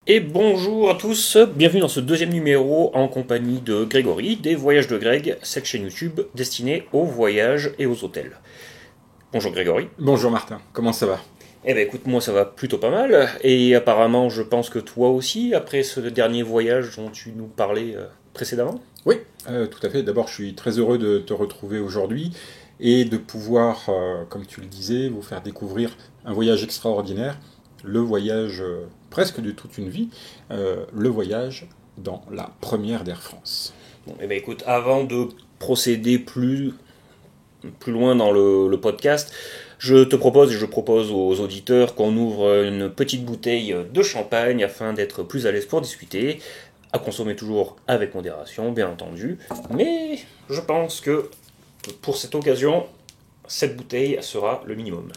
Et bonjour à tous, bienvenue dans ce deuxième numéro en compagnie de Grégory, des Voyages de Greg, cette chaîne YouTube destinée aux voyages et aux hôtels. Bonjour Grégory. Bonjour Martin, comment ça va? Eh ben écoute, moi ça va plutôt pas mal, et apparemment je pense que toi aussi, après ce dernier voyage dont tu nous parlais précédemment. Oui, tout à fait. D'abord, je suis très heureux de te retrouver aujourd'hui et de pouvoir, comme tu le disais, vous faire découvrir un voyage extraordinaire, le voyage presque de toute une vie, le voyage dans la première d'Air France. Bon, eh ben écoute, avant de procéder plus loin dans le podcast, je te propose et je propose aux auditeurs qu'on ouvre une petite bouteille de champagne afin d'être plus à l'aise pour discuter, à consommer toujours avec modération, bien entendu. Mais je pense que pour cette occasion, cette bouteille sera le minimum.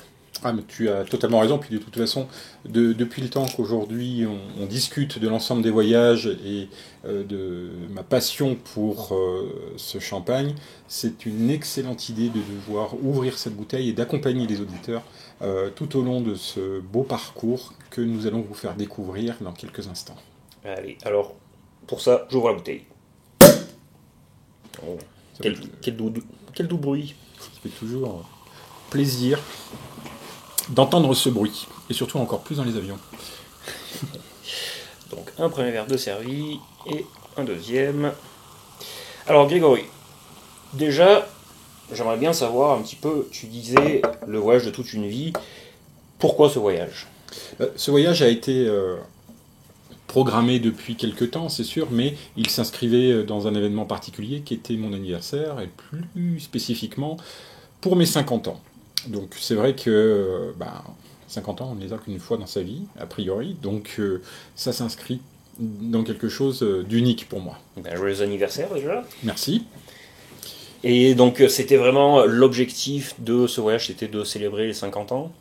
Ah, mais tu as totalement raison. Puis de toute façon, depuis le temps qu'aujourd'hui on discute de l'ensemble des voyages et de ma passion pour ce champagne, c'est une excellente idée de devoir ouvrir cette bouteille et d'accompagner les auditeurs tout au long de ce beau parcours que nous allons vous faire découvrir dans quelques instants. Allez, alors pour ça, j'ouvre la bouteille. Oh, Ça quel, fait, quel doux bruit. ça fait toujours plaisir d'entendre ce bruit, et surtout encore plus dans les avions. Donc un premier verre de servi et un deuxième. Alors Grégory, déjà, j'aimerais bien savoir un petit peu, tu disais le voyage de toute une vie, pourquoi ce voyage? Ce voyage a été programmé depuis quelque temps, c'est sûr, mais il s'inscrivait dans un événement particulier qui était mon anniversaire, et plus spécifiquement pour mes 50 ans. Donc c'est vrai que 50 ans, on ne les a qu'une fois dans sa vie, a priori, donc ça s'inscrit dans quelque chose d'unique pour moi. Ben, joyeux anniversaire déjà. Merci. Et donc c'était vraiment l'objectif de ce voyage, c'était de célébrer les 50 ans.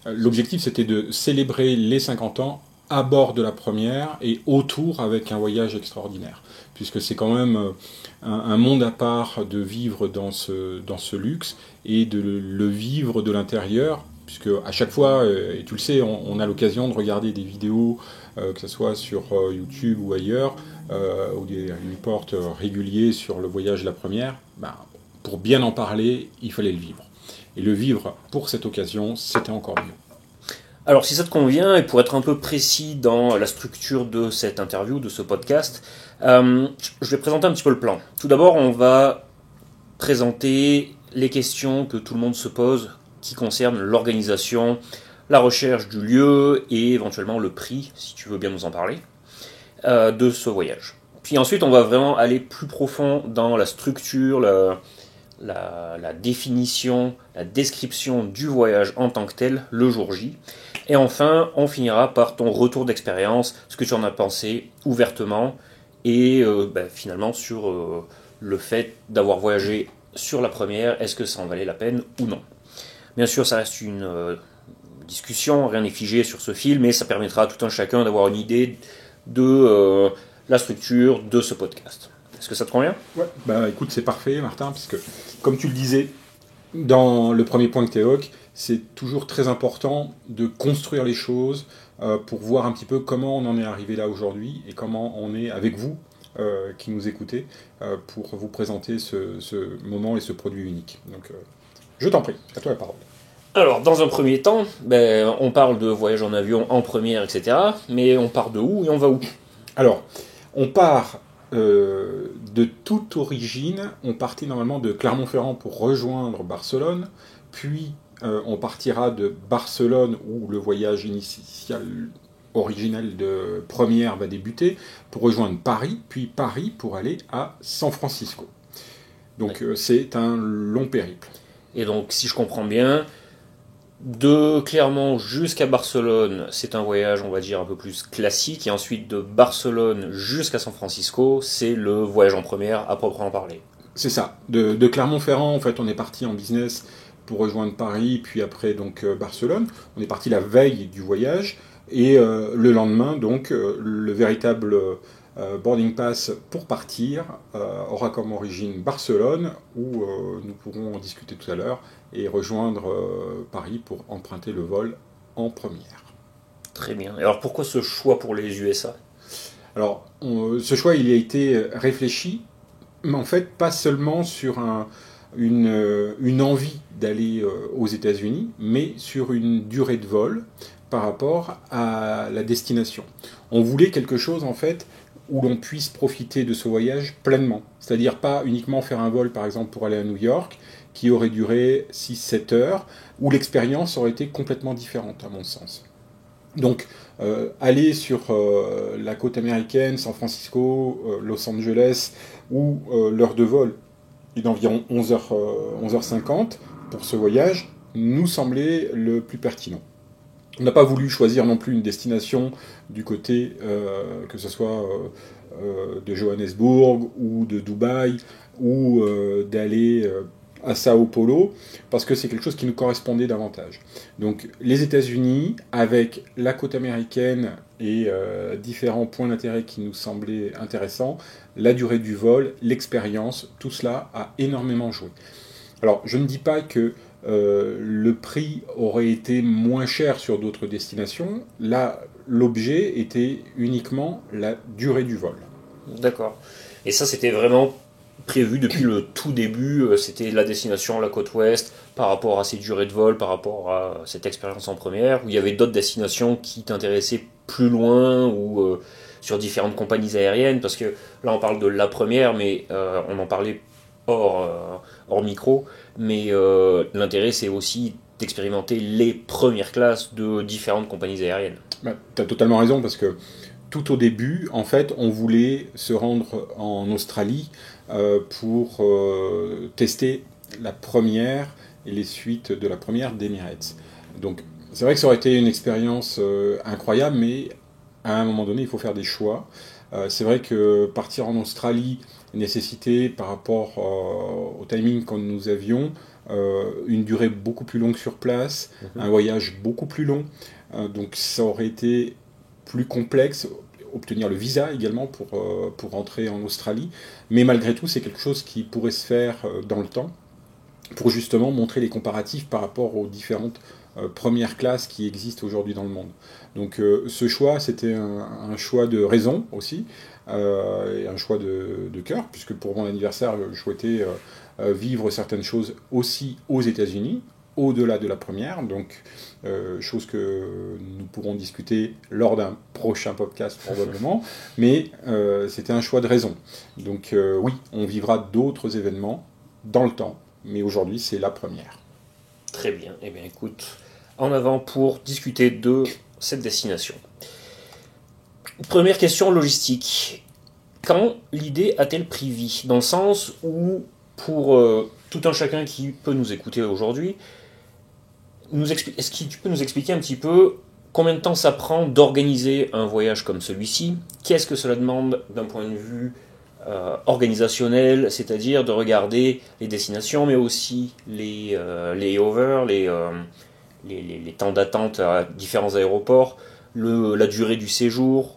L'objectif, c'était de célébrer les 50 ans à bord de la première et autour avec un voyage extraordinaire. Puisque c'est quand même un monde à part de vivre dans ce luxe et de le vivre de l'intérieur. Puisque à chaque fois, et tu le sais, on a l'occasion de regarder des vidéos, que ce soit sur YouTube ou ailleurs, ou des reports réguliers sur le voyage de la première. Pour bien en parler, il fallait le vivre. Et le vivre pour cette occasion, c'était encore mieux. Alors si ça te convient, et pour être un peu précis dans la structure de cette interview, de ce podcast, je vais présenter un petit peu le plan. Tout d'abord, on va présenter les questions que tout le monde se pose qui concernent l'organisation, la recherche du lieu et éventuellement le prix, si tu veux bien nous en parler, de ce voyage. Puis ensuite, on va vraiment aller plus profond dans la structure, la définition, la description du voyage en tant que tel, le jour J. Et enfin, on finira par ton retour d'expérience, ce que tu en as pensé ouvertement, et finalement sur le fait d'avoir voyagé sur la première, est-ce que ça en valait la peine ou non. Bien sûr, ça reste une discussion, rien n'est figé sur ce film, mais ça permettra à tout un chacun d'avoir une idée de la structure de ce podcast. Est-ce que ça te convient? Ouais, écoute, c'est parfait, Martin, puisque, comme tu le disais, dans le premier point que tu évoques, c'est toujours très important de construire les choses pour voir un petit peu comment on en est arrivé là aujourd'hui et comment on est avec vous qui nous écoutez pour vous présenter ce moment et ce produit unique. Donc, je t'en prie, à toi la parole. Alors, dans un premier temps, on parle de voyage en avion en première, etc. Mais on part de où et on va où? Alors, on part de toute origine. On partait normalement de Clermont-Ferrand pour rejoindre Barcelone, puis on partira de Barcelone où le voyage initial originel de première va débuter pour rejoindre Paris, puis Paris pour aller à San Francisco. Donc c'est un long périple. Et donc, si je comprends bien, de Clermont jusqu'à Barcelone, c'est un voyage, on va dire, un peu plus classique. Et ensuite, de Barcelone jusqu'à San Francisco, c'est le voyage en première, à proprement parler. C'est ça. De Clermont-Ferrand, en fait, on est parti en business pour rejoindre Paris, puis après donc Barcelone. On est parti la veille du voyage. Et le lendemain, donc, le véritable boarding pass pour partir aura comme origine Barcelone, où nous pourrons en discuter tout à l'heure, et rejoindre Paris pour emprunter le vol en première. Très bien. Et alors pourquoi ce choix pour les USA? Alors, ce choix, il a été réfléchi, mais en fait, pas seulement sur une envie d'aller aux États-Unis, mais sur une durée de vol par rapport à la destination. On voulait quelque chose, en fait, où l'on puisse profiter de ce voyage pleinement. C'est-à-dire pas uniquement faire un vol, par exemple, pour aller à New York, qui aurait duré 6-7 heures, où l'expérience aurait été complètement différente, à mon sens. Donc, aller sur la côte américaine, San Francisco, Los Angeles, où l'heure de vol est d'environ 11h50 pour ce voyage, nous semblait le plus pertinent. On n'a pas voulu choisir non plus une destination du côté, que ce soit de Johannesburg ou de Dubaï, ou d'aller à Sao Paulo, parce que c'est quelque chose qui nous correspondait davantage. Donc les États-Unis, avec la côte américaine et différents points d'intérêt qui nous semblaient intéressants, la durée du vol, l'expérience, tout cela a énormément joué. Alors je ne dis pas que le prix aurait été moins cher sur d'autres destinations. Là, l'objet était uniquement la durée du vol. D'accord. Et ça, c'était vraiment prévu depuis le tout début. C'était la destination, la côte ouest, par rapport à ces durées de vol, par rapport à cette expérience en première, où il y avait d'autres destinations qui t'intéressaient plus loin ou sur différentes compagnies aériennes. Parce que là, on parle de la première, mais on en parlait hors micro. Mais l'intérêt, c'est aussi d'expérimenter les premières classes de différentes compagnies aériennes. Bah, tu as totalement raison, parce que tout au début, en fait, on voulait se rendre en Australie pour tester la première et les suites de la première d'Emirates. Donc, c'est vrai que ça aurait été une expérience incroyable, mais à un moment donné, il faut faire des choix. C'est vrai que partir en Australie nécessitait, par rapport au timing que nous avions, une durée beaucoup plus longue sur place, un voyage beaucoup plus long. Donc ça aurait été plus complexe, obtenir le visa également pour rentrer en Australie. Mais malgré tout, c'est quelque chose qui pourrait se faire dans le temps, pour justement montrer les comparatifs par rapport aux différentes premières classes qui existent aujourd'hui dans le monde. Donc ce choix, c'était un choix de raison aussi, et un choix de cœur, puisque pour mon anniversaire, je souhaitais vivre certaines choses aussi aux États-Unis, au-delà de la première, donc chose que nous pourrons discuter lors d'un prochain podcast probablement, mais c'était un choix de raison. Donc oui, on vivra d'autres événements dans le temps, mais aujourd'hui c'est la première. Très bien. Eh bien, écoute, en avant pour discuter de cette destination. Première question logistique. Quand l'idée a-t-elle pris vie? Dans le sens où, pour tout un chacun qui peut nous écouter aujourd'hui, est-ce que tu peux nous expliquer un petit peu combien de temps ça prend d'organiser un voyage comme celui-ci? Qu'est-ce que cela demande d'un point de vue organisationnel, c'est-à-dire de regarder les destinations, mais aussi les layovers, les temps d'attente à différents aéroports, la durée du séjour,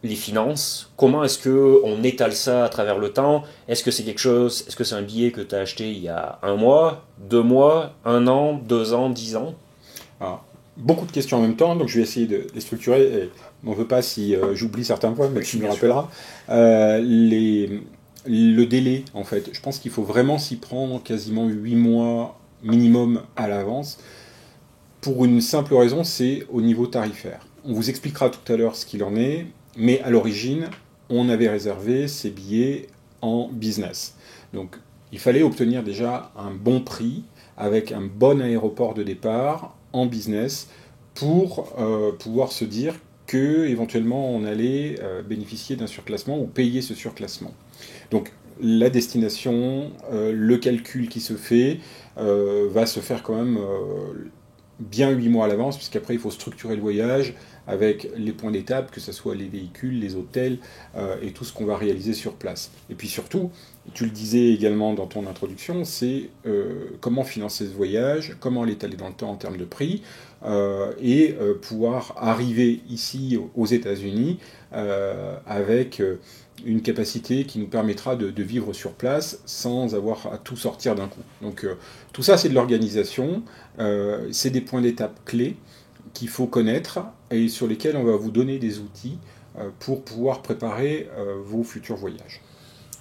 les finances. Comment est-ce qu'on étale ça à travers le temps? Est-ce que c'est quelque chose, est-ce que c'est un billet que tu as acheté il y a 1 mois, 2 mois, 1 an, 2 ans, 10 ans? Alors, beaucoup de questions en même temps, donc je vais essayer de les structurer. Et m'en veux pas si j'oublie certains points, mais tu me rappelleras. Le délai, en fait, je pense qu'il faut vraiment s'y prendre quasiment 8 mois minimum à l'avance. Pour une simple raison, c'est au niveau tarifaire. On vous expliquera tout à l'heure ce qu'il en est, mais à l'origine, on avait réservé ces billets en business. Donc, il fallait obtenir déjà un bon prix avec un bon aéroport de départ en business pour pouvoir se dire que éventuellement on allait bénéficier d'un surclassement ou payer ce surclassement. Donc la destination, le calcul qui se fait va se faire quand même bien 8 mois à l'avance, puisqu'après il faut structurer le voyage avec les points d'étape, que ce soit les véhicules, les hôtels et tout ce qu'on va réaliser sur place. Et puis surtout, tu le disais également dans ton introduction, c'est comment financer ce voyage, comment l'étaler dans le temps en termes de prix, et pouvoir arriver ici aux États-Unis avec une capacité qui nous permettra de vivre sur place sans avoir à tout sortir d'un coup. Donc tout ça, c'est de l'organisation, c'est des points d'étape clés qu'il faut connaître et sur lesquels on va vous donner des outils pour pouvoir préparer vos futurs voyages.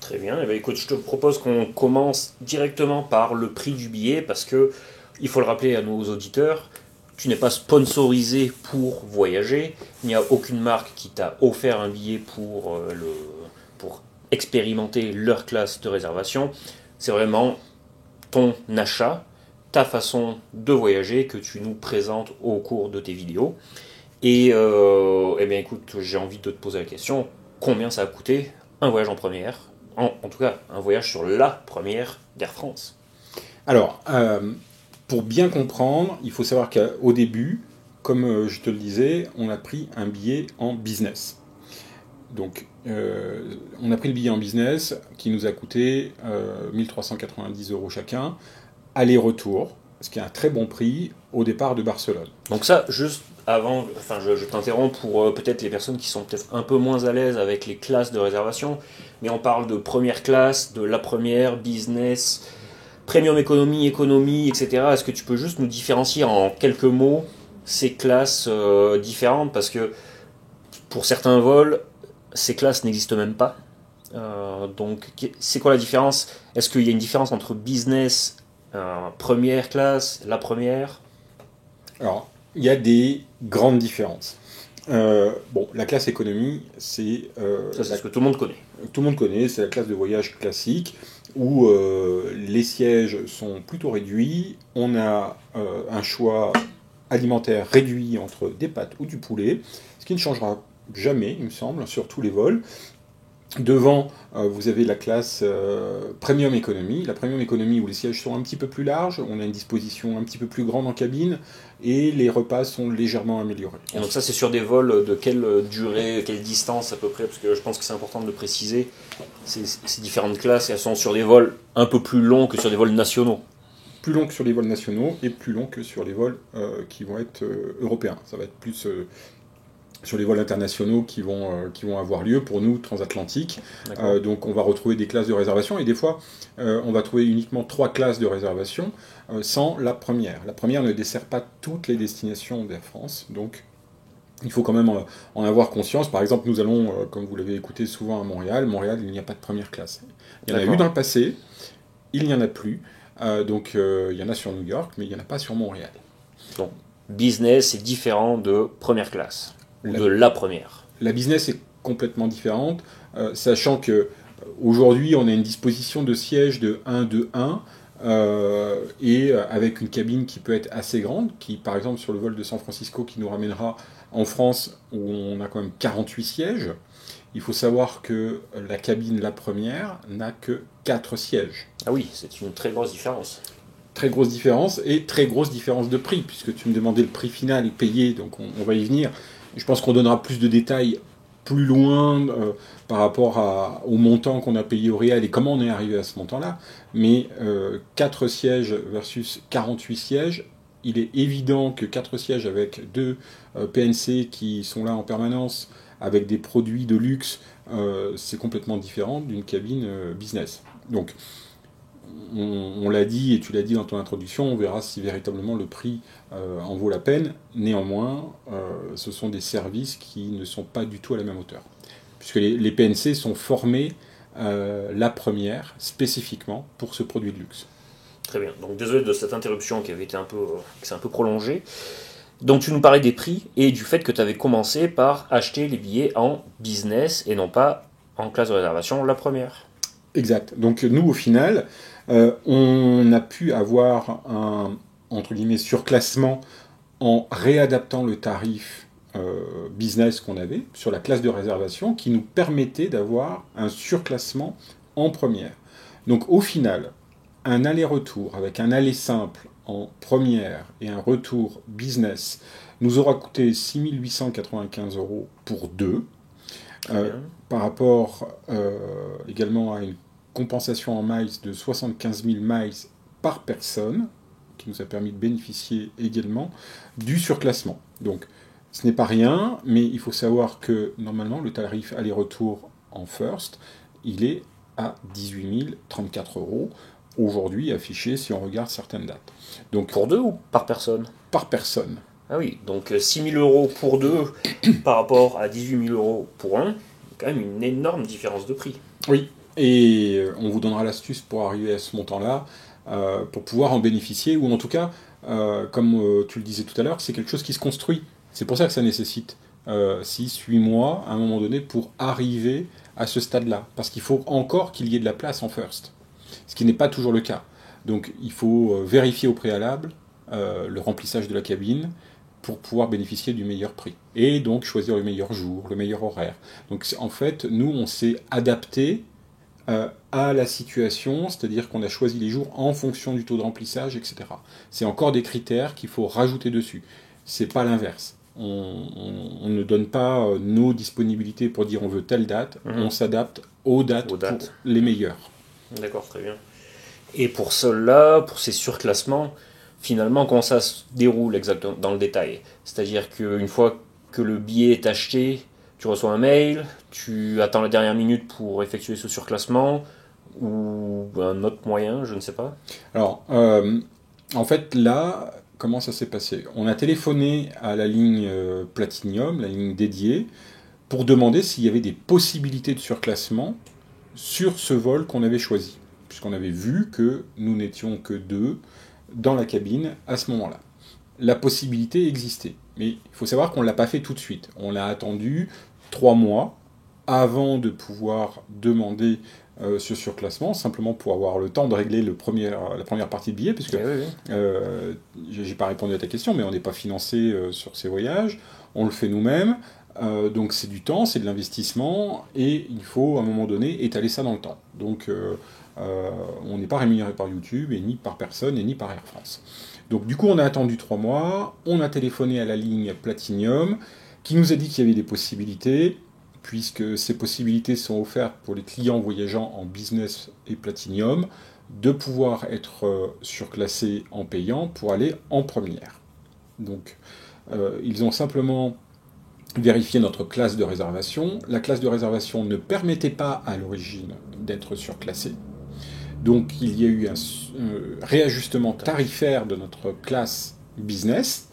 Très bien. Eh bien, écoute, je te propose qu'on commence directement par le prix du billet parce que, il faut le rappeler à nos auditeurs, tu n'es pas sponsorisé pour voyager. Il n'y a aucune marque qui t'a offert un billet pour expérimenter leur classe de réservation. C'est vraiment ton achat, ta façon de voyager que tu nous présentes au cours de tes vidéos. Et eh bien, écoute, j'ai envie de te poser la question, combien ça a coûté un voyage en première, en tout cas un voyage sur la première d'Air France? Alors, pour bien comprendre, il faut savoir qu'au début, comme je te le disais, on a pris un billet en business. Donc, on a pris le billet en business qui nous a coûté 1390 € chacun, aller-retour, ce qui est un très bon prix au départ de Barcelone. Donc ça, juste avant, enfin je t'interromps pour peut-être les personnes qui sont peut-être un peu moins à l'aise avec les classes de réservation, mais on parle de première classe, de la première, business, premium économie, économie, etc. Est-ce que tu peux juste nous différencier en quelques mots ces classes différentes? Parce que pour certains vols, ces classes n'existent même pas. Donc c'est quoi la différence? Est-ce qu'il y a une différence entre business, première classe, la première? Alors, il y a des grandes différences. Bon, la classe économie, c'est... Ça, c'est ce que tout le monde connaît. Tout le monde connaît, c'est la classe de voyage classique, où les sièges sont plutôt réduits, on a un choix alimentaire réduit entre des pâtes ou du poulet, ce qui ne changera jamais, il me semble, sur tous les vols. Devant, vous avez la classe Premium Economy. La Premium Economy où les sièges sont un petit peu plus larges, on a une disposition un petit peu plus grande en cabine, et les repas sont légèrement améliorés. Et donc ça, c'est sur des vols de quelle durée, quelle distance à peu près? Parce que je pense que c'est important de le préciser. Ces différentes classes, elles sont sur des vols un peu plus longs que sur des vols nationaux. Plus long que sur les vols nationaux, et plus long que sur les vols qui vont être européens. Ça va être plus... sur les vols internationaux qui vont avoir lieu pour nous transatlantiques. Donc on va retrouver des classes de réservation et des fois on va trouver uniquement 3 classes de réservation sans la première. La première ne dessert pas toutes les destinations d'Air France, donc il faut quand même en avoir conscience. Par exemple, nous allons, comme vous l'avez écouté souvent à Montréal, il n'y a pas de première classe. Il y en a eu dans le passé, il n'y en a plus, donc il y en a sur New York, mais il n'y en a pas sur Montréal. Donc business est différent de première classe. De la première. La business est complètement différente, sachant que aujourd'hui on a une disposition de sièges de 1-2-1 et avec une cabine qui peut être assez grande, qui par exemple sur le vol de San Francisco qui nous ramènera en France où on a quand même 48 sièges. Il faut savoir que la cabine, la première, n'a que 4 sièges. Ah oui, c'est une très grosse différence. Très grosse différence et très grosse différence de prix, puisque tu me demandais le prix final payé, donc on va y venir. Je pense qu'on donnera plus de détails plus loin par rapport au montant qu'on a payé au réel et comment on est arrivé à ce montant-là. Mais 4 sièges versus 48 sièges, il est évident que 4 sièges avec 2 PNC qui sont là en permanence, avec des produits de luxe, c'est complètement différent d'une cabine business. Donc, on l'a dit, et tu l'as dit dans ton introduction, on verra si véritablement le prix en vaut la peine. Néanmoins, ce sont des services qui ne sont pas du tout à la même hauteur. Puisque les PNC sont formés la première, spécifiquement, pour ce produit de luxe. Très bien. Donc désolé de cette interruption qui s'est un peu prolongée. Donc tu nous parlais des prix et du fait que tu avais commencé par acheter les billets en business et non pas en classe de réservation, la première. Exact. Donc nous, au final, on a pu avoir un, entre guillemets, surclassement en réadaptant le tarif business qu'on avait sur la classe de réservation qui nous permettait d'avoir un surclassement en première. Donc au final, un aller-retour avec un aller simple en première et un retour business nous aura coûté 6 895 € pour deux. Par rapport également à une compensation en miles de 75 000 miles par personne, qui nous a permis de bénéficier également du surclassement. Donc, ce n'est pas rien, mais il faut savoir que normalement, le tarif aller-retour en first, il est à 18 034 € aujourd'hui affiché si on regarde certaines dates. Donc, pour deux ou par personne? Par personne. Ah oui, donc 6 000 euros pour deux par rapport à 18 000 euros pour un, quand même une énorme différence de prix. Oui, et on vous donnera l'astuce pour arriver à ce montant-là, pour pouvoir en bénéficier, ou en tout cas, comme tu le disais tout à l'heure, c'est quelque chose qui se construit. C'est pour ça que ça nécessite 6-8 mois, à un moment donné, pour arriver à ce stade-là. Parce qu'il faut encore qu'il y ait de la place en first, ce qui n'est pas toujours le cas. Donc il faut vérifier au préalable le remplissage de la cabine, pour pouvoir bénéficier du meilleur prix. Et donc choisir le meilleur jour, le meilleur horaire. Donc en fait, nous, on s'est adapté à la situation, c'est-à-dire qu'on a choisi les jours en fonction du taux de remplissage, etc. C'est encore des critères qu'il faut rajouter dessus. C'est pas l'inverse. On ne donne pas nos disponibilités pour dire on veut telle date, on s'adapte aux dates pour les meilleures. D'accord, très bien. Et pour cela, pour ces surclassements, finalement, comment ça se déroule exactement dans le détail? C'est-à-dire qu'une fois que le billet est acheté, tu reçois un mail, tu attends la dernière minute pour effectuer ce surclassement, ou un autre moyen, je ne sais pas. Alors, en fait, là, comment ça s'est passé? On a téléphoné à la ligne Platinium, la ligne dédiée, pour demander s'il y avait des possibilités de surclassement sur ce vol qu'on avait choisi, puisqu'on avait vu que nous n'étions que 2 dans la cabine à ce moment-là. La possibilité existait, mais il faut savoir qu'on ne l'a pas fait tout de suite. On l'a attendu 3 mois avant de pouvoir demander ce surclassement, simplement pour avoir le temps de régler la première partie de billet, puisque j'ai pas répondu à ta question, mais on n'est pas financé sur ces voyages, on le fait nous-mêmes, donc c'est du temps, c'est de l'investissement, et il faut à un moment donné étaler ça dans le temps. Donc on n'est pas rémunéré par YouTube, et ni par personne, et ni par Air France. Donc du coup on a attendu 3 mois, on a téléphoné à la ligne Platinium, qui nous a dit qu'il y avait des possibilités, puisque ces possibilités sont offertes pour les clients voyageant en business et Platinium, de pouvoir être surclassés en payant pour aller en première. Donc ils ont simplement vérifié notre classe de réservation. La classe de réservation ne permettait pas à l'origine d'être surclassée. Donc il y a eu un réajustement tarifaire de notre classe business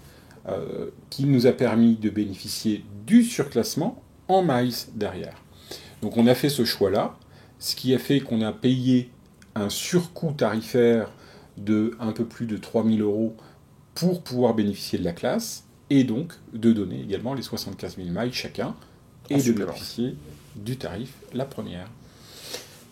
qui nous a permis de bénéficier du surclassement en miles derrière. Donc on a fait ce choix-là, ce qui a fait qu'on a payé un surcoût tarifaire de un peu plus de 3 000 euros pour pouvoir bénéficier de la classe, et donc de donner également les 75 000 miles chacun, et de bénéficier du tarif la première.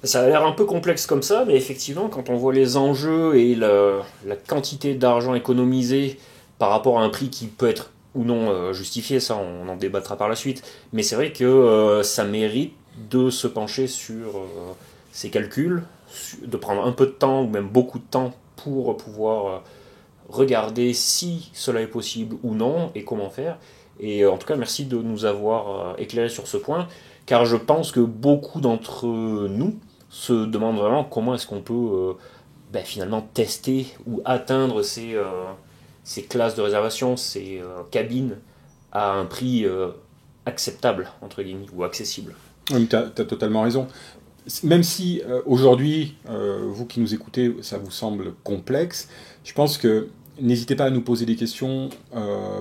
Ça a l'air un peu complexe comme ça, mais effectivement, quand on voit les enjeux et la quantité d'argent économisé par rapport à un prix qui peut être ou non justifié, ça on en débattra par la suite, mais c'est vrai que ça mérite de se pencher sur ces calculs, de prendre un peu de temps, ou même beaucoup de temps, pour pouvoir regarder si cela est possible ou non, et comment faire. Et en tout cas, merci de nous avoir éclairé sur ce point, car je pense que beaucoup d'entre nous se demandent vraiment comment est-ce qu'on peut finalement tester ou atteindre ces classes de réservation, ces cabines à un prix acceptable, entre guillemets, ou accessible. Oui, tu as totalement raison. Même si aujourd'hui, vous qui nous écoutez, ça vous semble complexe, je pense que n'hésitez pas à nous poser des questions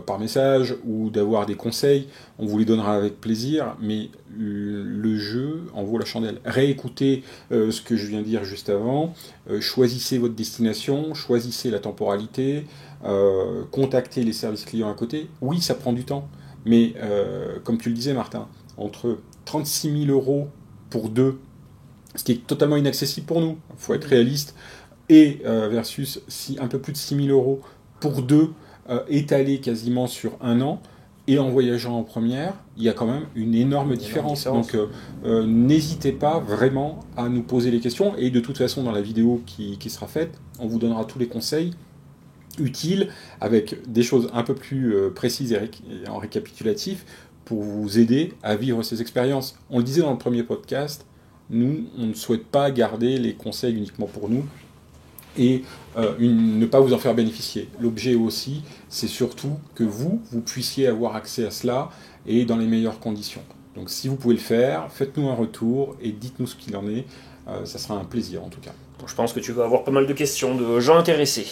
par message ou d'avoir des conseils, on vous les donnera avec plaisir, mais le jeu en vaut la chandelle. Réécoutez ce que je viens de dire juste avant, choisissez votre destination, choisissez la temporalité, contactez les services clients à côté. Oui, ça prend du temps, mais comme tu le disais Martin, entre 36 000 euros pour 2, ce qui est totalement inaccessible pour nous, il faut être réaliste, et versus un peu plus de 6 000 euros pour 2, étalés quasiment sur 1 an, et en voyageant en première, il y a quand même une énorme différence. Donc n'hésitez pas vraiment à nous poser les questions, et de toute façon dans la vidéo qui sera faite, on vous donnera tous les conseils utiles, avec des choses un peu plus précises et en récapitulatif, pour vous aider à vivre ces expériences. On le disait dans le premier podcast, nous, on ne souhaite pas garder les conseils uniquement pour nous et ne pas vous en faire bénéficier. L'objet aussi, c'est surtout que vous puissiez avoir accès à cela et dans les meilleures conditions. Donc si vous pouvez le faire, faites-nous un retour et dites-nous ce qu'il en est. Ça sera un plaisir en tout cas. Je pense que tu vas avoir pas mal de questions de gens intéressés.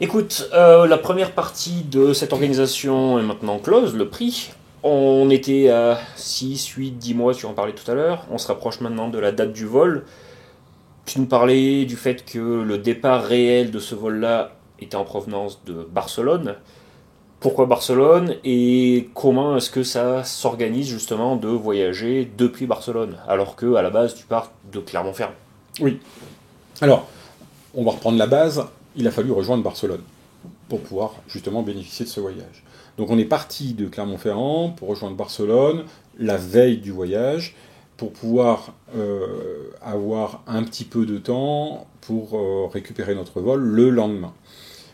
Écoute, la première partie de cette organisation est maintenant close, le prix. On était à 6, 8, 10 mois, tu en parlais tout à l'heure. On se rapproche maintenant de la date du vol. Tu nous parlais du fait que le départ réel de ce vol-là était en provenance de Barcelone. Pourquoi Barcelone et comment est-ce que ça s'organise justement de voyager depuis Barcelone alors que à la base tu pars de Clermont-Ferrand? Oui. Alors, on va reprendre la base. Il a fallu rejoindre Barcelone pour pouvoir justement bénéficier de ce voyage. Donc on est parti de Clermont-Ferrand pour rejoindre Barcelone la veille du voyage pour pouvoir avoir un petit peu de temps pour récupérer notre vol le lendemain.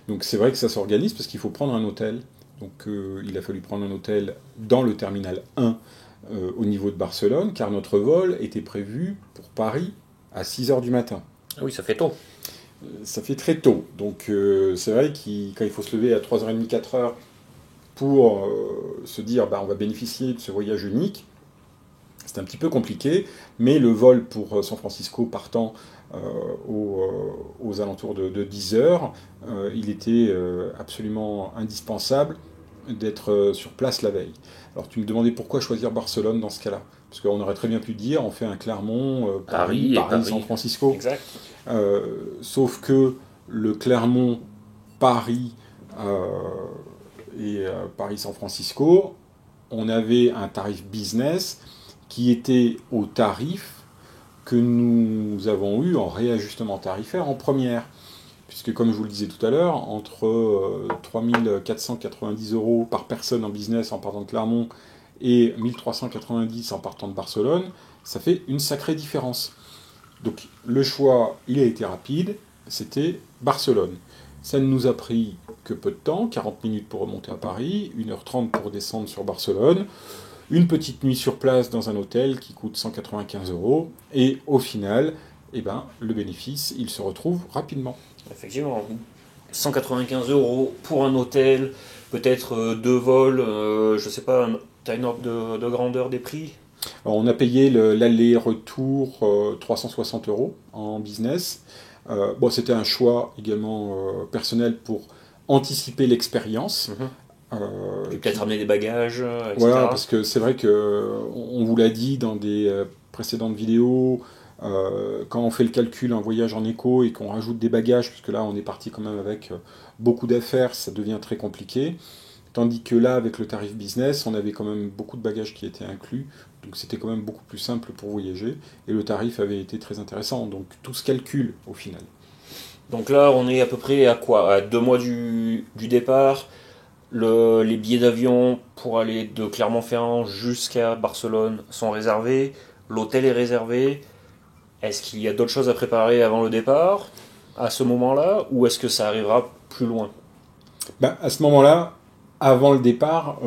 Donc c'est vrai que ça s'organise parce qu'il faut prendre un hôtel. Donc il a fallu prendre un hôtel dans le terminal 1 au niveau de Barcelone car notre vol était prévu pour Paris à 6 heures du matin. Ah oui, ça fait tôt. Ça fait très tôt. Donc c'est vrai que quand il faut se lever à 3h30, 4h pour se dire on va bénéficier de ce voyage unique, c'est un petit peu compliqué, mais le vol pour San Francisco partant aux alentours de 10h, il était absolument indispensable d'être sur place la veille. Alors tu me demandais pourquoi choisir Barcelone dans ce cas-là. Parce qu'on aurait très bien pu dire, on fait un Clermont, Paris, San Francisco. Exact. Sauf que le Clermont, Paris et Paris-San Francisco, on avait un tarif business qui était au tarif que nous avons eu en réajustement tarifaire en première. Puisque comme je vous le disais tout à l'heure, entre 3 490 € par personne en business en partant de Clermont et 1 390 en partant de Barcelone, ça fait une sacrée différence. Donc le choix, il a été rapide, c'était Barcelone. Ça ne nous a pris que peu de temps, 40 minutes pour remonter à Paris, 1h30 pour descendre sur Barcelone, une petite nuit sur place dans un hôtel qui coûte 195 €, et au final, le bénéfice, il se retrouve rapidement. Effectivement, 195 € pour un hôtel, peut-être 2 vols, je sais pas, tu as une ordre de grandeur des prix? Alors, on a payé l'aller-retour 360 € en business. C'était un choix également personnel pour anticiper l'expérience. Et peut-être ramener des bagages, etc. Voilà, parce que c'est vrai qu'on vous l'a dit dans des précédentes vidéos, quand on fait le calcul en voyage en éco et qu'on rajoute des bagages, puisque là on est parti quand même avec beaucoup d'affaires, ça devient très compliqué. Tandis que là, avec le tarif business, on avait quand même beaucoup de bagages qui étaient inclus, donc c'était quand même beaucoup plus simple pour voyager, et le tarif avait été très intéressant, donc tout se calcule au final. Donc là, on est à peu près à quoi? À 2 mois du départ, les billets d'avion pour aller de Clermont-Ferrand jusqu'à Barcelone sont réservés, l'hôtel est réservé. Est-ce qu'il y a d'autres choses à préparer avant le départ, à ce moment-là, ou est-ce que ça arrivera plus loin? À ce moment-là, avant le départ,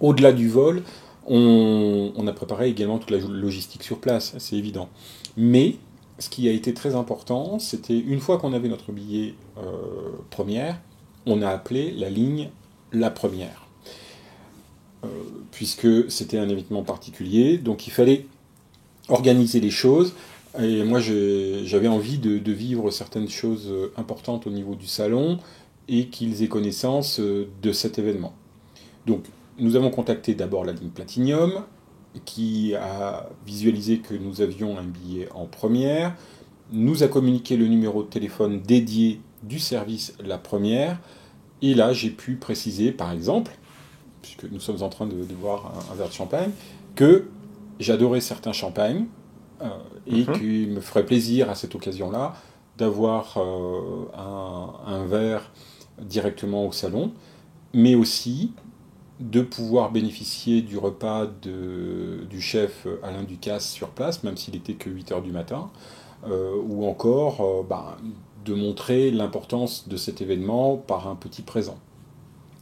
au-delà du vol, on a préparé également toute la logistique sur place, c'est évident. Mais ce qui a été très important, c'était une fois qu'on avait notre billet première, on a appelé la ligne la première. Puisque c'était un événement particulier, donc il fallait organiser les choses. Et moi, j'avais envie de vivre certaines choses importantes au niveau du salon et qu'ils aient connaissance de cet événement. Donc, nous avons contacté d'abord la ligne Platinum, qui a visualisé que nous avions un billet en première, nous a communiqué le numéro de téléphone dédié du service La Première, et là, j'ai pu préciser, par exemple, puisque nous sommes en train de boire un verre de champagne, que j'adorais certains champagnes, et qu'il me ferait plaisir à cette occasion-là d'avoir un verre directement au salon, mais aussi de pouvoir bénéficier du repas du chef Alain Ducasse sur place, même s'il n'était que 8h du matin, ou encore de montrer l'importance de cet événement par un petit présent.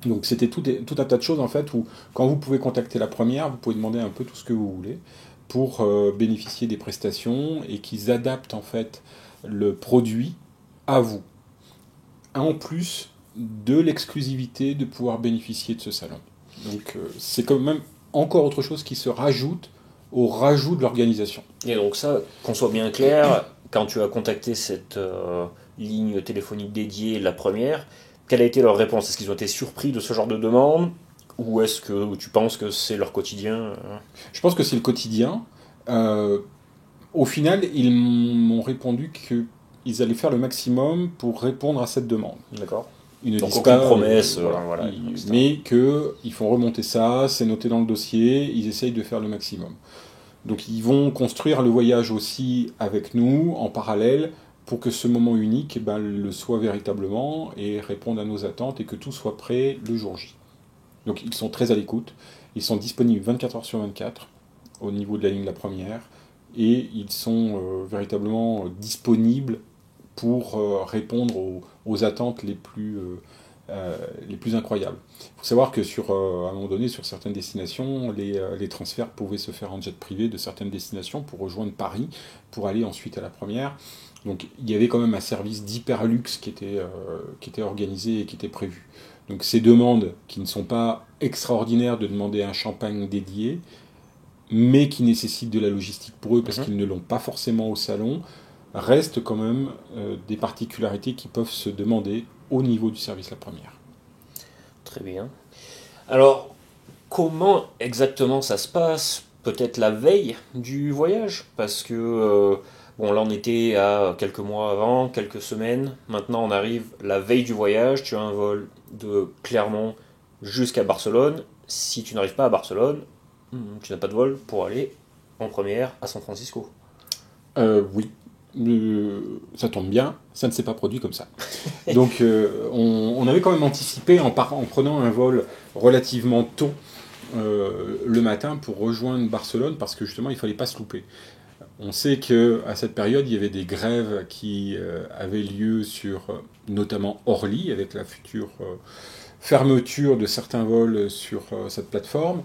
Donc c'était tout un tas de choses en fait où quand vous pouvez contacter la première, vous pouvez demander un peu tout ce que vous voulez pour bénéficier des prestations et qu'ils adaptent en fait le produit à vous. En plus de l'exclusivité de pouvoir bénéficier de ce salon. Donc c'est quand même encore autre chose qui se rajoute au rajout de l'organisation. Et donc ça, qu'on soit bien clair, quand tu as contacté cette ligne téléphonique dédiée la première. Quelle a été leur réponse? Est-ce qu'ils ont été surpris de ce genre de demande? Ou est-ce que tu penses que c'est leur quotidien? Je pense que c'est le quotidien. Au final, ils m'ont répondu qu'ils allaient faire le maximum pour répondre à cette demande. D'accord. Ils ne Donc disent aucune pas, promesse, voilà, etc. mais qu'ils font remonter ça, c'est noté dans le dossier, ils essayent de faire le maximum. Donc ils vont construire le voyage aussi avec nous en parallèle pour que ce moment unique le soit véritablement et réponde à nos attentes et que tout soit prêt le jour J. Donc ils sont très à l'écoute, ils sont disponibles 24 heures sur 24 au niveau de la ligne de la première et ils sont véritablement disponibles pour répondre aux attentes les plus incroyables. Il faut savoir que à un moment donné, sur certaines destinations, les transferts pouvaient se faire en jet privé de certaines destinations pour rejoindre Paris, pour aller ensuite à la première. Donc il y avait quand même un service d'hyperluxe qui était organisé et qui était prévu. Donc ces demandes qui ne sont pas extraordinaires de demander un champagne dédié, mais qui nécessitent de la logistique pour eux parce qu'ils ne l'ont pas forcément au salon, restent quand même des particularités qui peuvent se demander au niveau du service la première. Très bien. Alors, comment exactement ça se passe? Peut-être la veille du voyage? Parce que, bon, là on était à quelques mois avant, quelques semaines. Maintenant on arrive la veille du voyage. Tu as un vol de Clermont jusqu'à Barcelone. Si tu n'arrives pas à Barcelone, tu n'as pas de vol pour aller en première à San Francisco. Oui, ça tombe bien, ça ne s'est pas produit comme ça. Donc on avait quand même anticipé en prenant un vol relativement tôt le matin pour rejoindre Barcelone parce que justement il ne fallait pas se louper. On sait qu'à cette période il y avait des grèves qui avaient lieu sur notamment Orly avec la future fermeture de certains vols sur cette plateforme.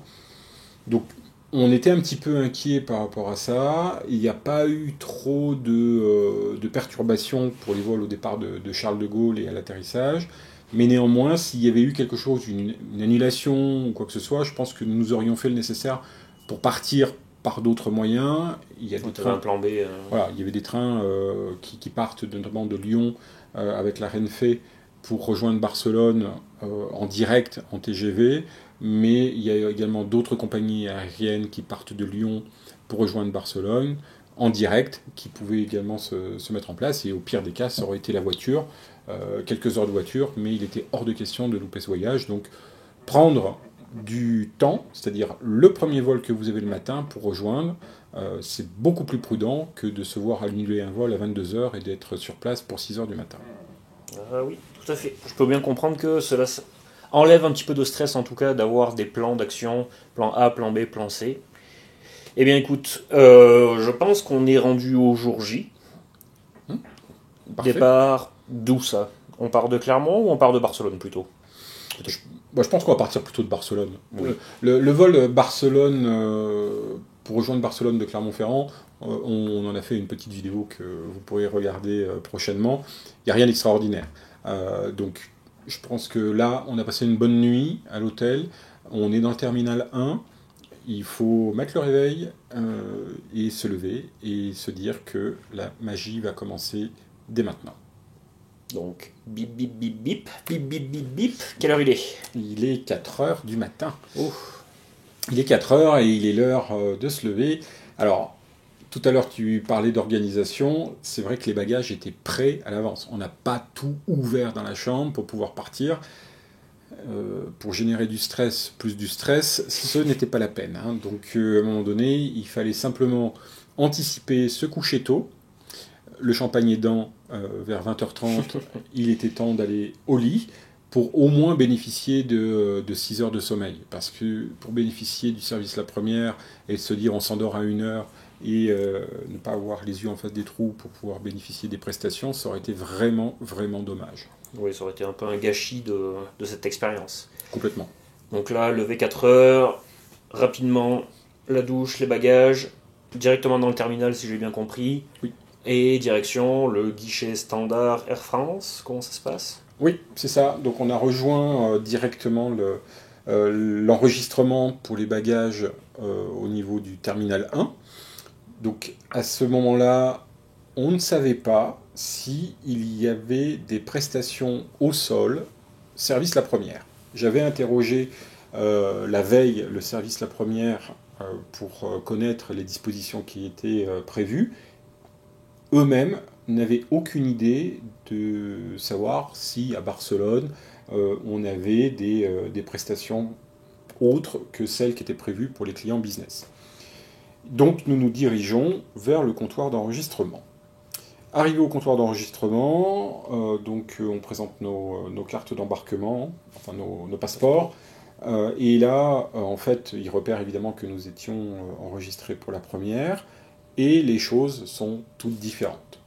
Donc on était un petit peu inquiet par rapport à ça. Il n'y a pas eu trop de perturbations pour les vols au départ de Charles de Gaulle et à l'atterrissage. Mais néanmoins, s'il y avait eu quelque chose, une annulation ou quoi que ce soit, je pense que nous aurions fait le nécessaire pour partir par d'autres moyens. Il y a des trains, un plan B. Voilà, il y avait des trains qui partent notamment de Lyon avec la Renfe pour rejoindre Barcelone en direct en TGV. Mais il y a également d'autres compagnies aériennes qui partent de Lyon pour rejoindre Barcelone en direct, qui pouvaient également se mettre en place. Et au pire des cas, ça aurait été la voiture, quelques heures de voiture, mais il était hors de question de louper ce voyage. Donc prendre du temps, c'est-à-dire le premier vol que vous avez le matin pour rejoindre, c'est beaucoup plus prudent que de se voir annuler un vol à 22 heures et d'être sur place pour 6 heures du matin. Oui, tout à fait. Je peux bien comprendre que cela enlève un petit peu de stress en tout cas d'avoir des plans d'action, plan A, plan B, plan C. Eh bien écoute, je pense qu'on est rendu au jour J. Parfait. Départ, d'où ça? On part de Clermont ou on part de Barcelone plutôt? Je pense qu'on va partir plutôt de Barcelone. Oui. Le vol Barcelone, pour rejoindre Barcelone de Clermont-Ferrand, on en a fait une petite vidéo que vous pourrez regarder prochainement. Il n'y a rien d'extraordinaire. Donc je pense que là, on a passé une bonne nuit à l'hôtel. On est dans le terminal 1. Il faut mettre le réveil et se lever et se dire que la magie va commencer dès maintenant. Donc, bip, bip, bip, bip, bip, bip, bip, bip. Quelle heure il est? Il est 4 heures du matin. Oh. Il est 4 heures et il est l'heure de se lever. Alors, tout à l'heure, tu parlais d'organisation. C'est vrai que les bagages étaient prêts à l'avance. On n'a pas tout ouvert dans la chambre pour pouvoir partir. Pour générer du stress, plus du stress, ce n'était pas la peine. Hein. Donc, à un moment donné, il fallait simplement anticiper, se coucher tôt. Le champagne aidant, vers 20h30, il était temps d'aller au lit pour au moins bénéficier de 6 heures de sommeil. Parce que pour bénéficier du service la première et se dire on s'endort à 1 heure et ne pas avoir les yeux en face des trous pour pouvoir bénéficier des prestations, ça aurait été vraiment, vraiment dommage. Oui, ça aurait été un peu un gâchis de cette expérience. Complètement. Donc là, lever 4 heures, rapidement, la douche, les bagages, directement dans le terminal si j'ai bien compris. Oui. Et direction le guichet standard Air France, comment ça se passe? Oui, c'est ça. Donc on a rejoint directement l'enregistrement pour les bagages au niveau du terminal 1. Donc à ce moment-là, on ne savait pas s'il y avait des prestations au sol, service la première. J'avais interrogé la veille le service la première pour connaître les dispositions qui étaient prévues. Eux-mêmes n'avaient aucune idée de savoir si à Barcelone on avait des prestations autres que celles qui étaient prévues pour les clients business. Donc nous nous dirigeons vers le comptoir d'enregistrement. Arrivé au comptoir d'enregistrement, on présente nos cartes d'embarquement, enfin nos passeports, et là, en fait, ils repèrent évidemment que nous étions enregistrés pour la première, et les choses sont toutes différentes.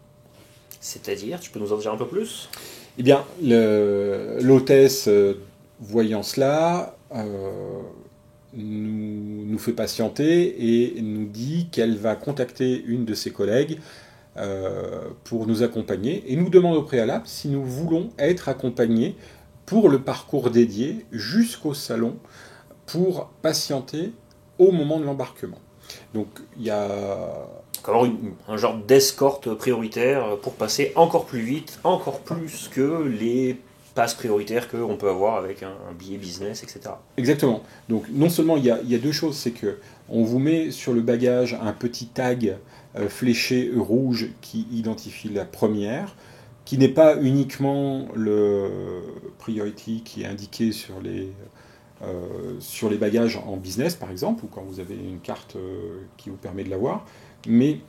C'est-à-dire, tu peux nous en dire un peu plus ? Eh bien, l'hôtesse, voyant cela, nous fait patienter et nous dit qu'elle va contacter une de ses collègues pour nous accompagner et nous demande au préalable si nous voulons être accompagnés pour le parcours dédié jusqu'au salon pour patienter au moment de l'embarquement. Donc il y a alors un genre d'escorte prioritaire pour passer encore plus vite, encore plus que les passes prioritaires qu'on peut avoir avec un billet business, etc. Exactement. Donc non seulement il y a deux choses, c'est que on vous met sur le bagage un petit tag fléché rouge qui identifie la première, qui n'est pas uniquement le priority qui est indiqué sur les bagages en business par exemple, ou quand vous avez une carte qui vous permet de l'avoir, mais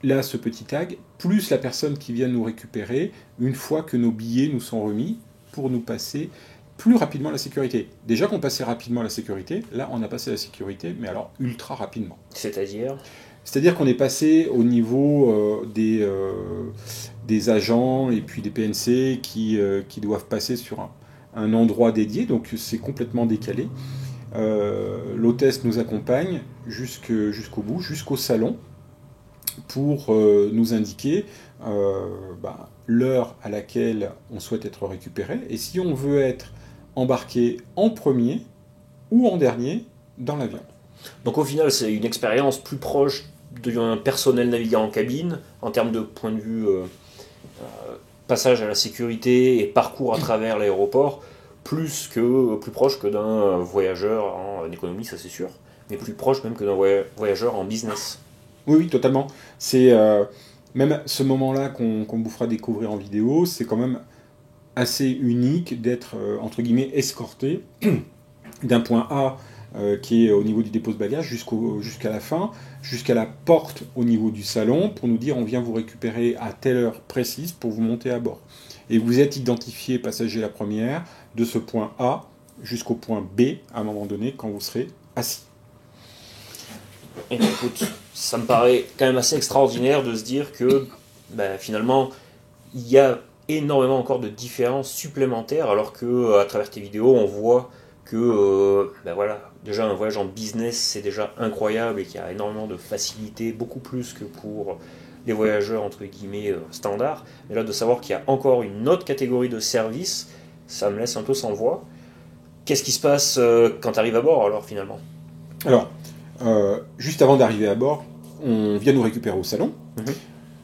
là ce petit tag, plus la personne qui vient nous récupérer une fois que nos billets nous sont remis, pour nous passer plus rapidement la sécurité. Déjà qu'on passait rapidement la sécurité, là on a passé la sécurité, mais alors ultra rapidement. C'est-à-dire qu'on est passé au niveau des agents et puis des PNC qui doivent passer sur un endroit dédié, donc c'est complètement décalé. L'hôtesse nous accompagne jusqu'au bout, jusqu'au salon, pour nous indiquer l'heure à laquelle on souhaite être récupéré, et si on veut être embarqué en premier ou en dernier dans l'avion. Donc au final, c'est une expérience plus proche d'un personnel navigant en cabine, en termes de point de vue passage à la sécurité et parcours à travers l'aéroport, plus proche que d'un voyageur en économie, ça c'est sûr, mais plus proche même que d'un voyageur en business. Oui, totalement. C'est même ce moment-là qu'on vous fera découvrir en vidéo, c'est quand même assez unique d'être, entre guillemets, escorté d'un point A qui est au niveau du dépôt de bagages jusqu'à la fin, jusqu'à la porte au niveau du salon, pour nous dire on vient vous récupérer à telle heure précise pour vous monter à bord. Et vous êtes identifié passager la première de ce point A jusqu'au point B à un moment donné quand vous serez assis. Et écoute, ça me paraît quand même assez extraordinaire de se dire que finalement il y a énormément encore de différences supplémentaires, alors que à travers tes vidéos on voit que déjà un voyage en business c'est déjà incroyable et qu'il y a énormément de facilité, beaucoup plus que pour les voyageurs entre guillemets standards. Mais là, de savoir qu'il y a encore une autre catégorie de services, ça me laisse un peu sans voix. Qu'est-ce qui se passe quand tu arrives à bord alors finalement ? Alors, juste avant d'arriver à bord, on vient nous récupérer au salon.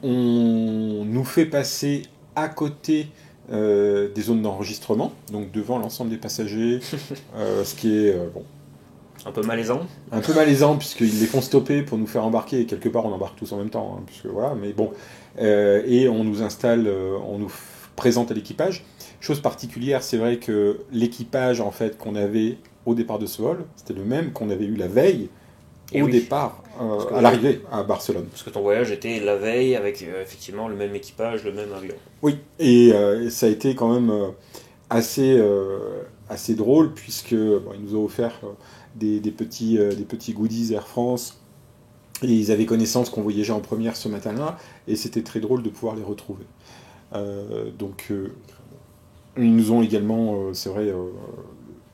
On nous fait passer à côté des zones d'enregistrement, donc devant l'ensemble des passagers, ce qui est un peu malaisant. Un peu malaisant, puisqu'ils les font stopper pour nous faire embarquer, et quelque part on embarque tous en même temps, hein, puisque voilà, mais bon. Et on nous installe, on nous présente à l'équipage. Chose particulière, c'est vrai que l'équipage en fait qu'on avait au départ de ce vol, c'était le même qu'on avait eu la veille départ, à l'arrivée à Barcelone. Parce que ton voyage était la veille avec effectivement le même équipage, le même avion. Oui, et ça a été quand même assez drôle, puisque ils nous ont offert des petits goodies Air France, et ils avaient connaissance qu'on voyageait en première ce matin-là, et c'était très drôle de pouvoir les retrouver. Ils nous ont également, c'est vrai,